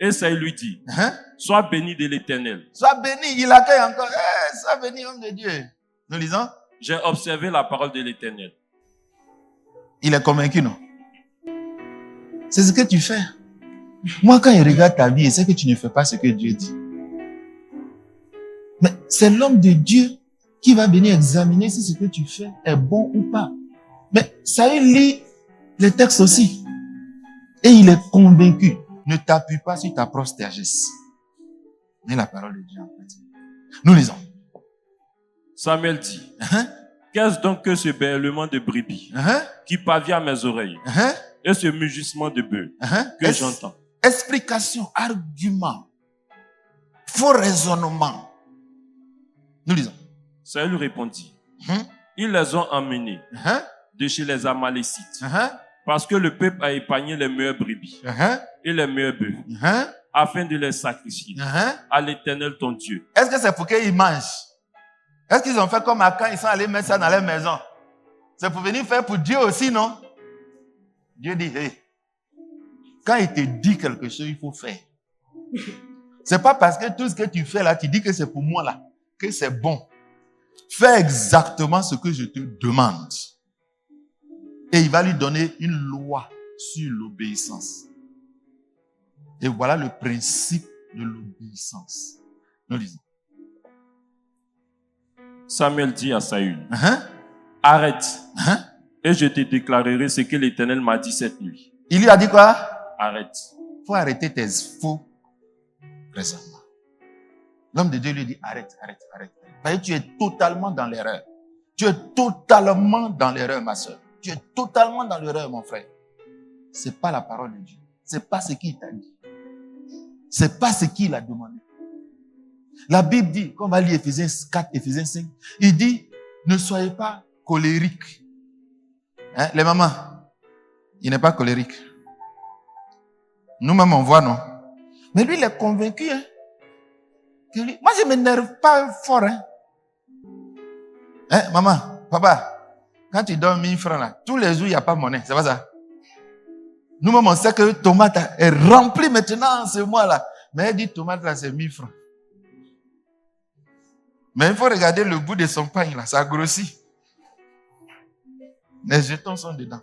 Et Saül lui dit, sois béni de l'Éternel. Sois béni, il accueille encore. Sois béni, homme de Dieu. Nous lisons. J'ai observé la parole de l'Éternel. Il est convaincu, non? C'est ce que tu fais. Moi, quand il regarde ta vie, il sait que tu ne fais pas ce que Dieu dit. Mais c'est l'homme de Dieu qui va venir examiner si ce que tu fais est bon ou pas. Mais ça, il lit les textes aussi. Et il est convaincu. Ne t'appuie pas sur ta propre sagesse. Mais la parole de Dieu en fait. Nous lisons. Samuel dit, qu'est-ce donc que ce bêlement de brebis qui parvient à mes oreilles et ce mugissement de bœuf que j'entends? Explication, argument, faux raisonnement. Nous lisons. Saül répondit, ils les ont emmenés de chez les Amalécites parce que le peuple a épargné les meilleures brebis et les meilleurs bœufs afin de les sacrifier à l'Éternel ton Dieu. Est-ce que c'est pour qu'ils mangent? Est-ce qu'ils ont fait comme à quand ils sont allés mettre ça dans leur maison? C'est pour venir faire pour Dieu aussi, non? Dieu dit, hey, quand il te dit quelque chose, il faut faire. C'est pas parce que tout ce que tu fais là, tu dis que c'est pour moi là, que c'est bon. Fais exactement ce que je te demande. Et il va lui donner une loi sur l'obéissance. Et voilà le principe de l'obéissance. Nous lisons. Samuel dit à Saül, arrête, et je te déclarerai ce que l'Éternel m'a dit cette nuit. Il lui a dit quoi? Arrête. Il faut arrêter tes faux raisonnements. L'homme de Dieu lui dit, arrête. Parce que tu es totalement dans l'erreur. Tu es totalement dans l'erreur, ma soeur. Tu es totalement dans l'erreur, mon frère. C'est pas la parole de Dieu. C'est pas ce qu'il t'a dit. C'est pas ce qu'il a demandé. La Bible dit, quand on va lire Éphésiens 4, Éphésiens 5, il dit, ne soyez pas colériques. Les mamans, il n'est pas colérique. Nous-mêmes, on voit, non? Mais lui, il est convaincu. Que lui, moi, je ne m'énerve pas fort. Maman, papa, quand tu donnes 1000 francs, là, tous les jours, il n'y a pas de monnaie. C'est pas ça? Nous-mêmes, on sait que tomate est remplie maintenant ce mois-là. Mais elle dit, tomate, là, c'est 1000 francs. Mais il faut regarder le bout de son pain, là, ça grossit. Les jetons sont dedans.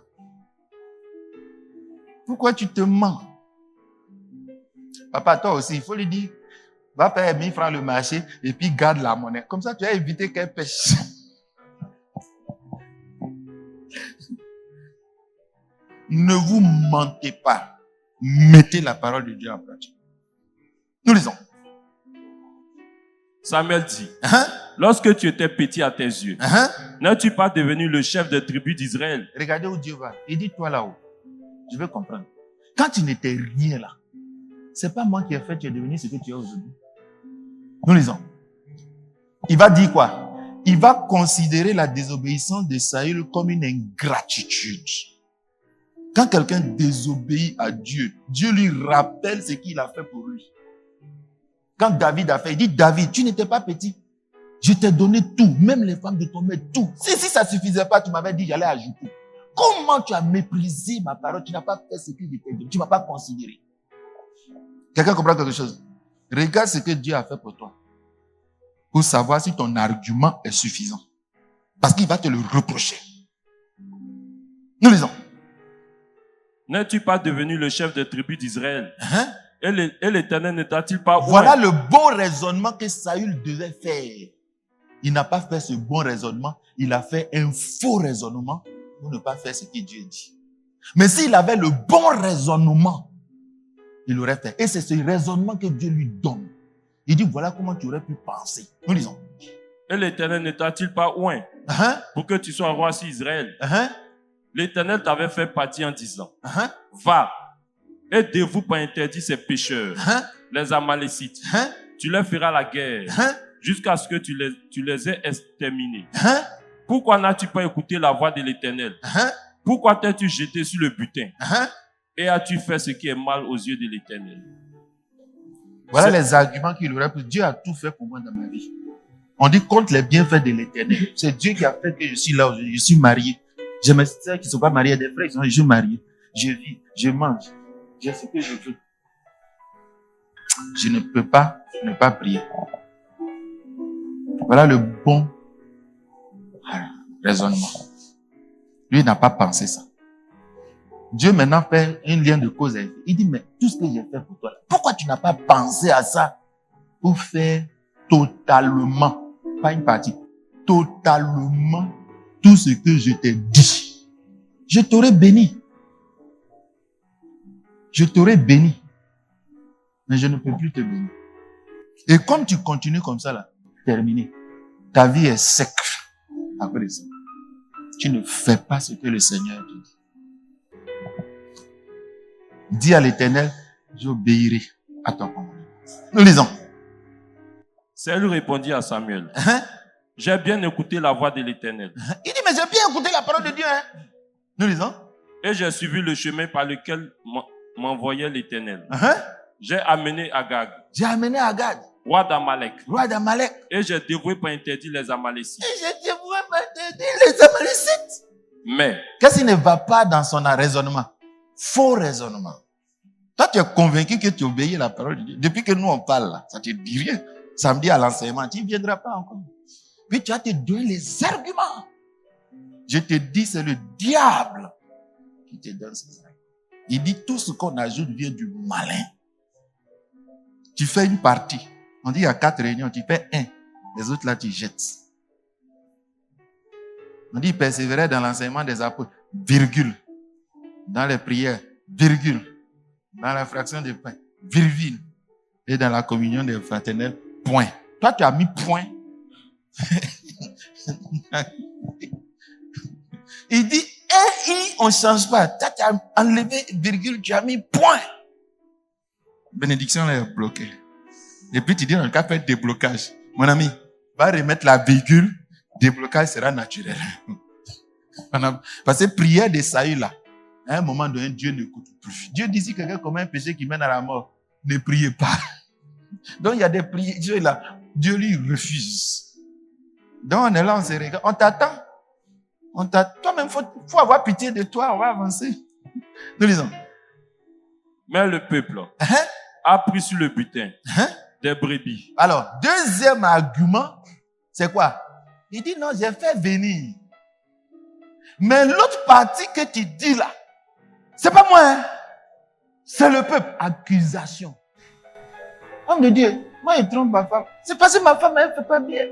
Pourquoi tu te mens? Papa, toi aussi, il faut lui dire, va payer 1000 francs le marché et puis garde la monnaie. Comme ça, tu vas éviter qu'elle pêche. Ne vous mentez pas. Mettez la parole de Dieu en pratique. Nous lisons. Samuel dit, lorsque tu étais petit à tes yeux, n'es-tu pas devenu le chef de tribu d'Israël? Regardez où Dieu va. Il dit, toi là-haut, je veux comprendre. Quand tu n'étais rien là, c'est pas moi qui ai fait, tu es devenu ce que tu es aujourd'hui. Nous lisons. Il va dire quoi? Il va considérer la désobéissance de Saül comme une ingratitude. Quand quelqu'un désobéit à Dieu, Dieu lui rappelle ce qu'il a fait pour lui. Quand David a fait, il dit, David, tu n'étais pas petit. Je t'ai donné tout, même les femmes de ton maître, tout. Si ça ne suffisait pas, tu m'avais dit, j'allais ajouter. Comment tu as méprisé ma parole? Tu n'as pas fait ce que je t'ai dit. Tu ne m'as pas considéré. Quelqu'un comprend quelque chose? Regarde ce que Dieu a fait pour toi. Pour savoir si ton argument est suffisant. Parce qu'il va te le reprocher. Nous lisons. N'es-tu pas devenu le chef de tribu d'Israël? Et l'Éternel ne t'a-t-il pas... Voilà le bon raisonnement que Saül devait faire. Il n'a pas fait ce bon raisonnement. Il a fait un faux raisonnement pour ne pas faire ce que Dieu dit. Mais s'il avait le bon raisonnement, il aurait fait. Et c'est ce raisonnement que Dieu lui donne. Il dit, voilà comment tu aurais pu penser. Nous lisons. Et l'Éternel ne t'a-t-il pas oint pour que tu sois roi sur Israël? L'Éternel t'avait fait partir en disant, va et dévoue par interdit ces pécheurs, les Amalécites. Tu leur feras la guerre jusqu'à ce que tu les aies exterminés. Pourquoi n'as-tu pas écouté la voix de l'Éternel? Pourquoi t'es-tu jeté sur le butin? Et as-tu fait ce qui est mal aux yeux de l'Éternel? Voilà les arguments qu'il aurait pu. Dieu a tout fait pour moi dans ma vie. On dit contre les bienfaits de l'Éternel. C'est Dieu qui a fait que je suis là aujourd'hui. Je suis marié. J'ai mes sœurs qui ne sont pas mariées, des frères qui sont, je suis marié. Je vis, je mange. J'ai ce que je veux. Je ne peux pas ne pas prier. Voilà le bon raisonnement. Lui n'a pas pensé ça. Dieu maintenant fait un lien de cause à effet. Il dit, mais tout ce que j'ai fait pour toi, pourquoi tu n'as pas pensé à ça pour faire totalement, pas une partie, totalement tout ce que je t'ai dit. Je t'aurais béni. Je t'aurais béni. Mais je ne peux plus te bénir. Et comme tu continues comme ça, là, terminé. Ta vie est sec. Après ça, tu ne fais pas ce que le Seigneur te dit. Dis à l'Éternel, j'obéirai à ton commandement. Nous lisons. Saül répondit à Samuel. J'ai bien écouté la voix de l'Éternel. Il dit, mais j'ai bien écouté la parole de Dieu. Nous lisons. Et j'ai suivi le chemin par lequel m'envoyait l'Éternel. J'ai amené Agag. J'ai amené Agag. Roi d'Amalek. Roi d'Amalek. Et j'ai dévoué par interdit les Amalécites. Et j'ai dévoué par interdit les Amalécites. Mais. Qu'est-ce qui ne va pas dans son raisonnement? Faux raisonnement. Toi, tu es convaincu que tu obéis à la parole de Dieu. Depuis que nous on parle là, ça te dit rien. Samedi à l'enseignement, tu ne viendras pas encore. Puis tu vas te donner les arguments. Je te dis, c'est le diable qui te donne ces arguments. Il dit, tout ce qu'on ajoute vient du malin. Tu fais une partie. On dit, il y a 4 réunions, tu fais 1. Les autres là, tu jettes. On dit, persévérer dans l'enseignement des apôtres, virgule. Dans les prières, virgule. Dans la fraction des pains, virgule. Et dans la communion des fraternels, point. Toi, tu as mis point. Il dit, on ne change pas. Toi, tu as enlevé virgule, tu as mis point. Bénédiction là est bloquée. Et puis tu dis, on a qu'à faire déblocage. Mon ami, va remettre la virgule, déblocage sera naturel. Parce que prière de Saül là, à un moment donné, Dieu n'écoute plus. Dieu dit si quelqu'un commet un péché qui mène à la mort, ne priez pas. Donc il y a des prières, Dieu est là, Dieu lui refuse. Donc on est là, on se regarde, on t'attend. Toi-même, faut avoir pitié de toi, on va avancer. Nous lisons. Mais le peuple a pris sur le butin des brebis. Alors, deuxième argument, c'est quoi? Il dit non, j'ai fait venir. Mais l'autre partie que tu dis là, c'est pas moi, hein? C'est le peuple. Accusation. Homme de Dieu, moi je trompe ma femme. C'est parce que ma femme, elle ne fait pas bien.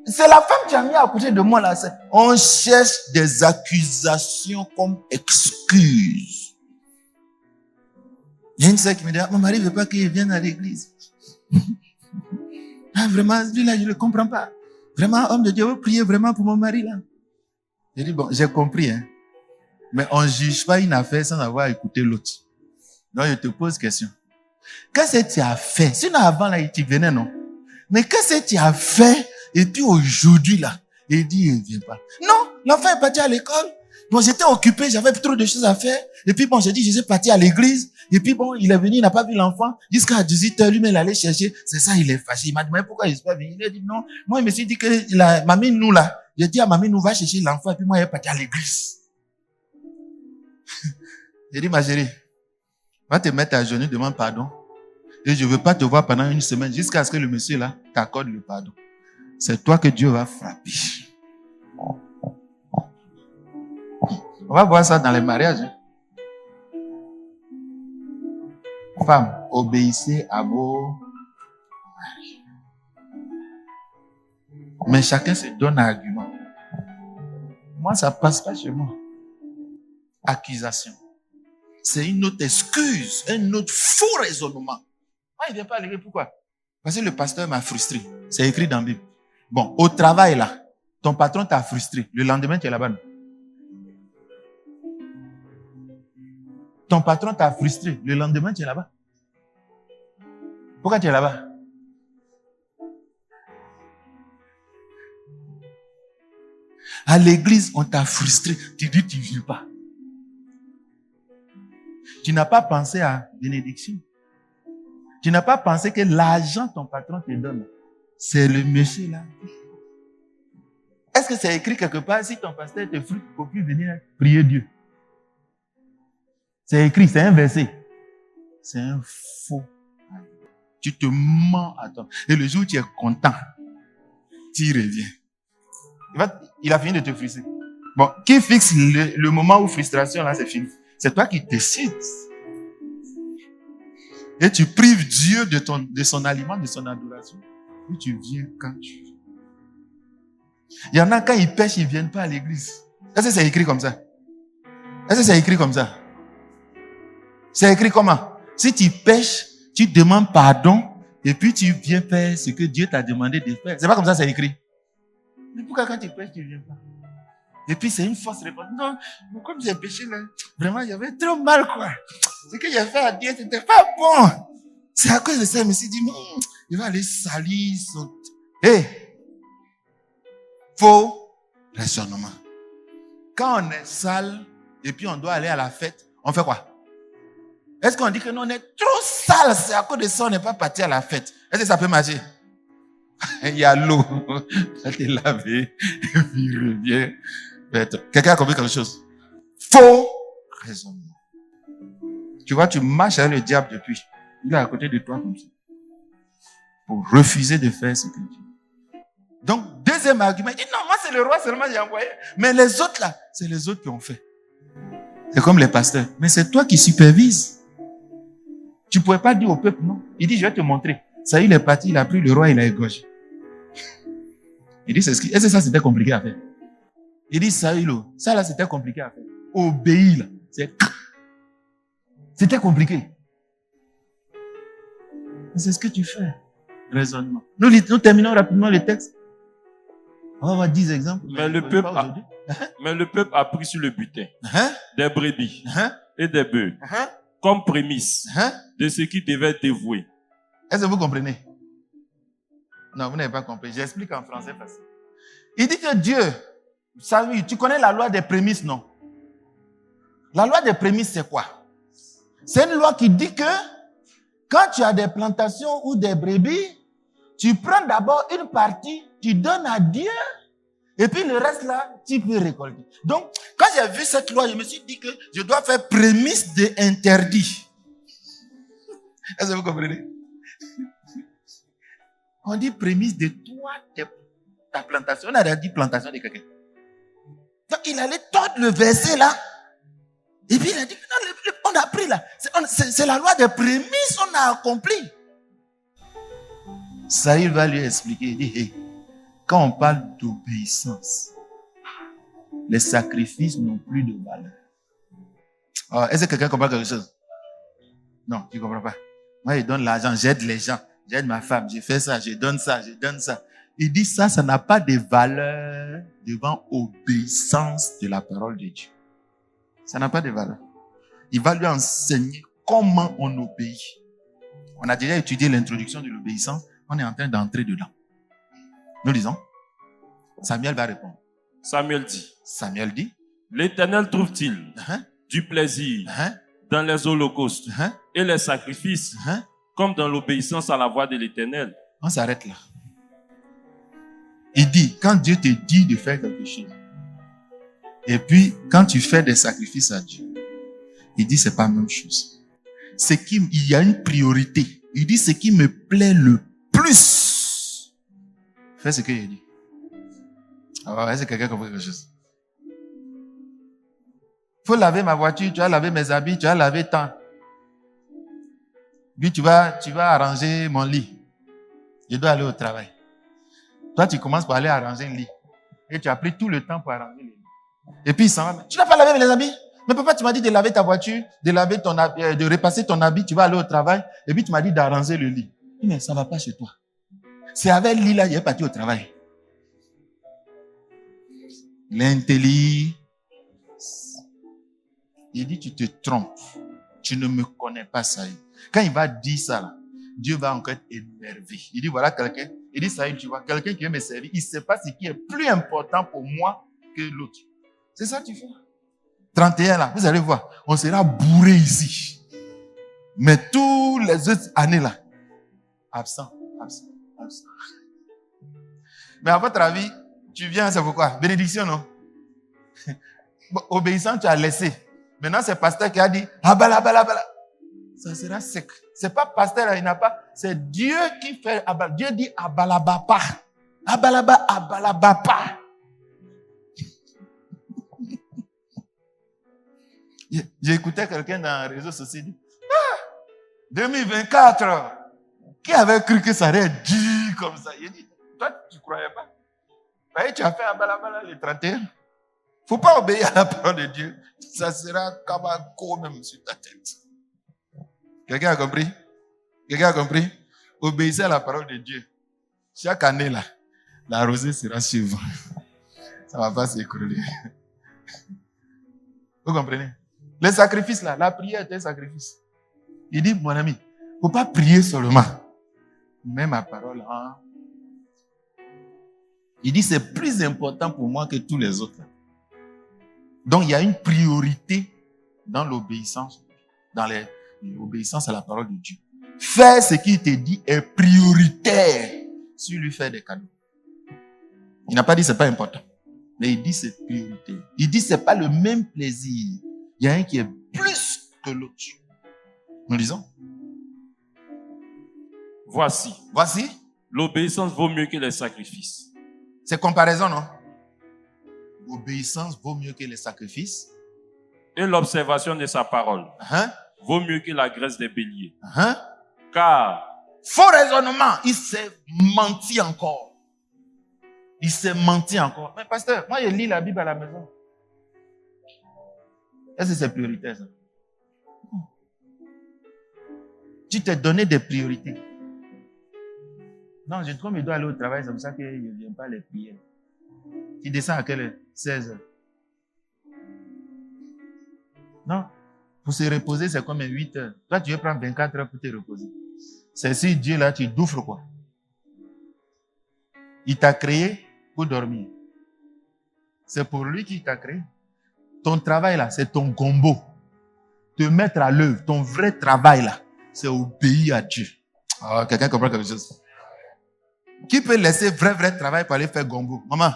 C'est la femme qui a mis à côté de moi là. On cherche des accusations comme excuses. Il y a une sœur qui me dit, mon mari ne veut pas qu'il vienne à l'église. Ah, vraiment, lui là, je ne le comprends pas. Vraiment, homme de Dieu, vous priez vraiment pour mon mari là. J'ai dit, bon, j'ai compris, hein. Mais on ne juge pas une affaire sans avoir écouté l'autre. Donc, je te pose question. Qu'est-ce que tu as fait? Sinon, avant, là, tu venais, non? Mais qu'est-ce que tu as fait? Et puis, aujourd'hui, là, il dit, il ne vient pas. Non, l'enfant est parti à l'école. Bon, j'étais occupé, j'avais trop de choses à faire. Et puis, bon, j'ai dit, je suis parti à l'église. Et puis, bon, il est venu, il n'a pas vu l'enfant. Jusqu'à 18h, lui, mais il allait chercher. C'est ça, il est fâché. Il m'a demandé pourquoi il ne suis pas venu. Il a dit, non. Moi, il me suis dit que la mamie, nous, là, j'ai dit à mamie, nous, va chercher l'enfant. Et puis, moi, il est parti à l'église. J'ai dit, ma chérie, va te mettre à genoux, demande pardon. Et je ne veux pas te voir pendant une semaine jusqu'à ce que le monsieur là t'accorde le pardon. C'est toi que Dieu va frapper. On va voir ça dans les mariages. Femmes, obéissez à vos maris. Mais chacun se donne un argument. Moi, ça ne passe pas chez moi. Accusation. C'est une autre excuse, un autre faux raisonnement. Moi, il ne vient pas à l'église. Pourquoi? Parce que le pasteur m'a frustré. C'est écrit dans la Bible. Bon, au travail là, ton patron t'a frustré. Le lendemain, tu es là-bas. Ton patron t'a frustré. Le lendemain, tu es là-bas. Pourquoi tu es là-bas? À l'église, on t'a frustré. Tu dis, tu ne viens pas. Tu n'as pas pensé à bénédiction. Tu n'as pas pensé que l'argent ton patron te donne, c'est le monsieur là. Est-ce que c'est écrit quelque part, si ton pasteur te frustre, il ne faut plus venir prier Dieu? C'est écrit, c'est un verset. C'est un faux. Tu te mens à toi. Et le jour où tu es content, tu reviens. Il a fini de te frustrer. Bon, qui fixe le moment où frustration, là, c'est fini. C'est toi qui décides. Et tu prives Dieu de son aliment, de son adoration. Et tu viens quand tu veux. Il y en a, quand ils pêchent, ils ne viennent pas à l'église. Est-ce que c'est écrit comme ça? Est-ce que c'est écrit comme ça? C'est écrit comment? Si tu pêches, tu demandes pardon, et puis tu viens faire ce que Dieu t'a demandé de faire. C'est pas comme ça, c'est écrit. Mais pourquoi quand tu pêches, tu ne viens pas? Et puis c'est une fausse réponse. Non, comme j'ai péché là, vraiment, il y avait trop mal, quoi. Ce que j'ai fait à Dieu, c'était pas bon. C'est à cause de ça, je me suis dit, il va aller salir son... Faux raisonnement. Quand on est sale, et puis on doit aller à la fête, on fait quoi? Est-ce qu'on dit que nous, on est trop sale, c'est à cause de ça, on n'est pas parti à la fête? Est-ce que ça peut marcher? Il y a l'eau. Tu vas te laver, et puis il revient. Quelqu'un a compris quelque chose? Faux raisonnement. Tu vois, tu marches avec le diable depuis. Il est à côté de toi comme ça. Pour refuser de faire ce que Dieu dit. Donc, deuxième argument, il dit non, moi c'est le roi seulement j'ai envoyé. Mais les autres là, c'est les autres qui ont fait. C'est comme les pasteurs. Mais c'est toi qui supervises. Tu ne pouvais pas dire au peuple non. Il dit, je vais te montrer. Saül est parti, il a pris le roi, il a égorgé. Il dit, est-ce que ça c'était compliqué à faire? Il dit, Saül, ça là c'était compliqué à faire. Obéir là, c'était compliqué. Mais c'est ce que tu fais. Raisonnement. Nous terminons rapidement le texte. On va voir 10 exemples. Mais le peuple a pris sur le butin des brebis et des bœufs comme prémisse de ce qui devait être dévoué. Est-ce que vous comprenez? Non, vous n'avez pas compris. J'explique en français facile. Il dit que Dieu, tu connais la loi des prémices, non? La loi des prémices, c'est quoi? C'est une loi qui dit que quand tu as des plantations ou des brebis, tu prends d'abord une partie, tu donnes à Dieu, et puis le reste là, tu peux récolter. Donc, quand j'ai vu cette loi, je me suis dit que je dois faire prémisse de interdit. Est-ce que vous comprenez? On dit prémisse de toi, ta plantation. On a dit plantation de quelqu'un. Donc, il allait tordre le verset là. Et puis, il a dit, non, on a pris là. C'est la loi des prémices, on a accompli. Saül va lui expliquer. Il dit, hey, quand on parle d'obéissance, les sacrifices n'ont plus de valeur. Oh, est-ce que quelqu'un comprend quelque chose? Non, tu ne comprends pas. Moi, je donne l'argent, j'aide les gens, j'aide ma femme, je fais ça, je donne ça, je donne ça. Il dit ça n'a pas de valeur devant obéissance de la parole de Dieu. Ça n'a pas de valeur. Il va lui enseigner comment on obéit. On a déjà étudié l'introduction de l'obéissance. On est en train d'entrer dedans. Nous disons, Samuel va répondre. Samuel dit, l'Éternel trouve-t-il du plaisir dans les holocaustes et les sacrifices comme dans l'obéissance à la voix de l'Éternel? On s'arrête là. Il dit, quand Dieu te dit de faire quelque chose, et quand tu fais des sacrifices à Dieu, il dit c'est pas la même chose. Il y a une priorité. Il dit ce qui me plaît le plus. Fais ce que je dis. Alors, est-ce que quelqu'un comprend quelque chose? Il faut laver ma voiture, tu vas laver mes habits, tu vas laver tant. Puis tu vas arranger mon lit. Je dois aller au travail. Toi, tu commences par aller arranger le lit. Et tu as pris tout le temps pour arranger le lit. Et puis il s'en va. Tu n'as pas lavé les habits? Mais papa, tu m'as dit de laver ta voiture, de repasser ton habit, tu vas aller au travail. Et puis tu m'as dit d'arranger le lit. Mais ça ne va pas chez toi. C'est avec le lit là, il est parti au travail. L'intelligence. Il dit, tu te trompes. Tu ne me connais pas, Saül. Quand il va dire ça, là, Dieu va encore être énervé. Il dit, voilà quelqu'un. Il dit, Saül, tu vois, quelqu'un qui veut me servir, il ne sait pas ce qui est plus important pour moi que l'autre. C'est ça que tu fais. 31 là, vous allez voir, on sera bourré ici. Mais tous les autres années là, absent. Mais à votre avis, tu viens, c'est pourquoi? Bénédiction, non? Bon, obéissant, tu as laissé. Maintenant, c'est pasteur qui a dit, abala. Ça sera sec. C'est pas pasteur, il n'a pas. C'est Dieu qui fait abala. Dieu dit abalabapa. Abalaba. J'écoutais quelqu'un dans les réseaux sociaux dire, 2024, qui avait cru que ça allait être dur comme ça? Il dit, toi, tu ne croyais pas? Voyez, tu as fait un balabala le 31. Il ne faut pas obéir à la parole de Dieu. Ça sera comme un coup même sur ta tête. Quelqu'un a compris? Quelqu'un a compris? Obéissez à la parole de Dieu. Chaque année, là, la rosée sera suivante. Ça ne va pas s'écrouler. Vous comprenez? Les sacrifices, là, la prière est un sacrifice. Il dit, mon ami, il ne faut pas prier seulement. Mets ma parole en... Il dit, c'est plus important pour moi que tous les autres. Donc, il y a une priorité dans l'obéissance, l'obéissance à la parole de Dieu. Faire ce qu'il te dit est prioritaire sur lui faire des cadeaux. Il n'a pas dit c'est pas important, mais il dit c'est prioritaire. Il dit c'est pas le même plaisir. Il y a un qui est plus que l'autre. Nous lisons. Voici. L'obéissance vaut mieux que les sacrifices. C'est comparaison, non? L'obéissance vaut mieux que les sacrifices. Et l'observation de sa parole vaut mieux que la graisse des béliers. Car faux raisonnement, il s'est menti encore. Mais pasteur, moi je lis la Bible à la maison. Est-ce que c'est prioritaire ça? Tu t'es donné des priorités. Non, comme il doit aller au travail, c'est pour ça qu'il ne vient pas les prières. Tu descends à quelle heure? 16 heures. Non, pour se reposer, c'est comme 8 heures. Toi, tu veux prendre 24 heures pour te reposer. C'est si Dieu là, tu douffres quoi. Il t'a créé pour dormir. C'est pour lui qu'il t'a créé. Ton travail là, c'est ton gombo. Te mettre à l'œuvre, ton vrai travail là, c'est obéir à Dieu. Oh, quelqu'un comprend quelque chose? Qui peut laisser vrai travail pour aller faire gombo? Maman,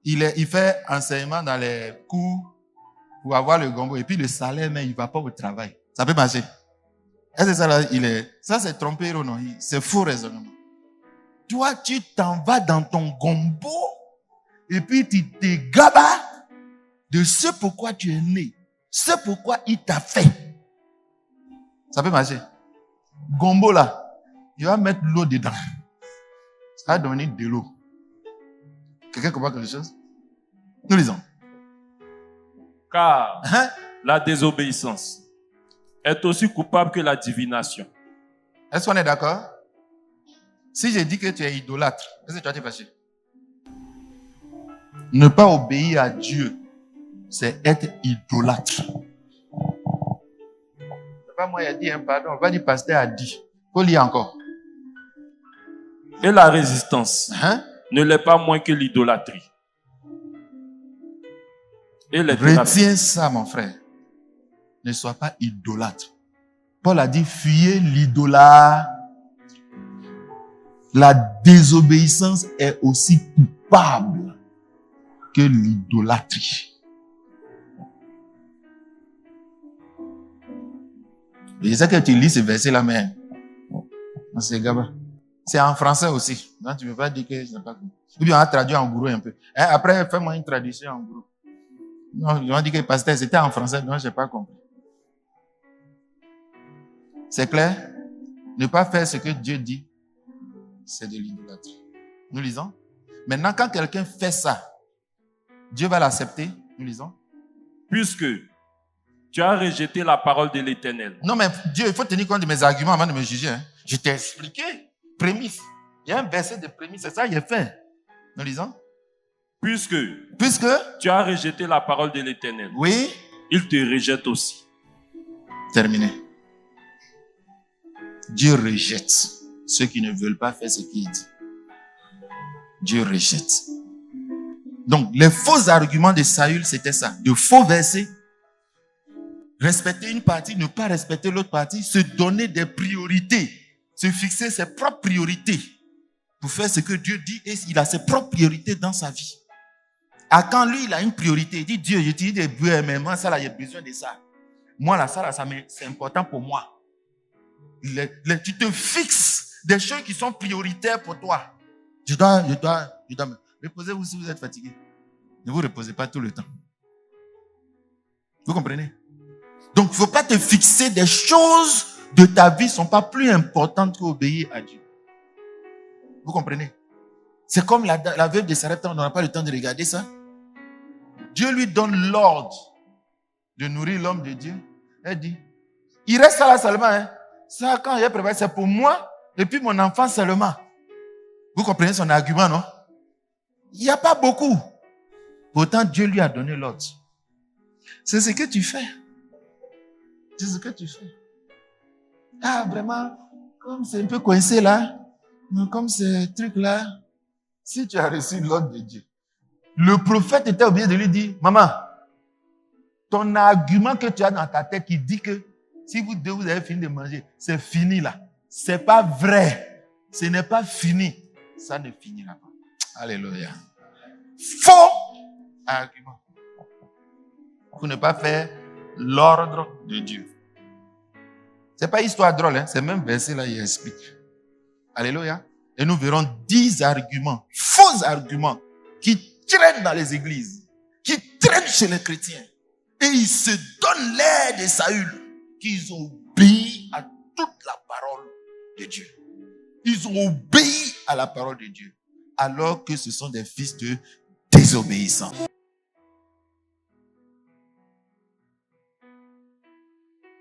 il fait enseignement dans les cours pour avoir le gombo et puis le salaire, mais il ne va pas au travail. Ça peut marcher. Est-ce que ça là, ça c'est tromper ou non? C'est faux raisonnement. Toi, tu t'en vas dans ton gombo et puis tu te gabas de ce pourquoi tu es né, ce pourquoi il t'a fait. Ça peut marcher. Gombo là, il va mettre l'eau dedans. Ça va donner de l'eau. Quelqu'un comprend quelque chose? Nous lisons. Car la désobéissance est aussi coupable que la divination. Est-ce qu'on est d'accord? Si je dis que tu es idolâtre, est-ce que tu vas te fâcher? Ne pas obéir à Dieu, c'est être idolâtre. C'est pas moi qui ai dit, pardon, on va dire pasteur a dit. Il faut lire encore. Et la résistance ne l'est pas moins que l'idolâtrie. Retiens ça, mon frère. Ne sois pas idolâtre. Paul a dit, fuyez l'idolâtrie. La désobéissance est aussi coupable que l'idolâtrie. Je sais que tu lis ce verset-là, mais c'est en français aussi. Donc, tu ne peux pas dire que je n'ai pas compris. Ou bien on a traduit en gros un peu. Après, fais-moi une traduction en gros. Non, ils ont dit que pasteur, c'était en français, donc je n'ai pas compris. C'est clair? Ne pas faire ce que Dieu dit, c'est de l'idolâtrie. Nous lisons. Maintenant, quand quelqu'un fait ça, Dieu va l'accepter. Nous lisons. Puisque tu as rejeté la parole de l'Éternel. Non, mais Dieu, il faut tenir compte de mes arguments avant de me juger. Hein. Je t'ai expliqué. Prémisse. Il y a un verset de prémisse, c'est ça, il est fait. Nous lisons. Puisque tu as rejeté la parole de l'Éternel. Oui. Il te rejette aussi. Terminé. Dieu rejette ceux qui ne veulent pas faire ce qu'il dit. Dieu rejette. Donc, les faux arguments de Saül, c'était ça. De faux versets. Respecter une partie, ne pas respecter l'autre partie. Se donner des priorités. Se fixer ses propres priorités. Pour faire ce que Dieu dit. Et il a ses propres priorités dans sa vie. Quand lui, il a une priorité. Il dit, Dieu, je te dis des buts, mais moi, ça là, j'ai besoin de ça. Moi, là, ça là, c'est important pour moi. Tu te fixes des choses qui sont prioritaires pour toi. Je dois me... Reposez-vous si vous êtes fatigué. Ne vous reposez pas tout le temps. Vous comprenez? Donc, il ne faut pas te fixer des choses de ta vie ne sont pas plus importantes qu'obéir à Dieu. Vous comprenez? C'est comme la veuve de Sarepta, on n'aura pas le temps de regarder ça. Dieu lui donne l'ordre de nourrir l'homme de Dieu. Elle dit, il reste là seulement. Hein. Ça, quand il est préparé, c'est pour moi et puis mon enfant seulement. Vous comprenez son argument, non? Il n'y a pas beaucoup. Pourtant, Dieu lui a donné l'ordre. C'est ce que tu fais. C'est ce que tu fais. Ah, vraiment, comme c'est un peu coincé là, comme ce truc-là, si tu as reçu l'ordre de Dieu, le prophète était obligé de lui dire, maman, ton argument que tu as dans ta tête qui dit que si vous deux vous avez fini de manger, c'est fini là. C'est pas vrai. Ce n'est pas fini. Ça ne finira pas. Alléluia. Faux argument. Pour ne pas faire l'ordre de Dieu. C'est pas histoire drôle, hein? C'est même verset là, il explique. Alléluia. Et nous verrons 10 arguments, faux arguments, qui traînent dans les églises, qui traînent chez les chrétiens. Et ils se donnent l'air de Saül, qu'ils ont obéi à toute la parole de Dieu. Ils ont obéi à la parole de Dieu, alors que ce sont des fils de désobéissants.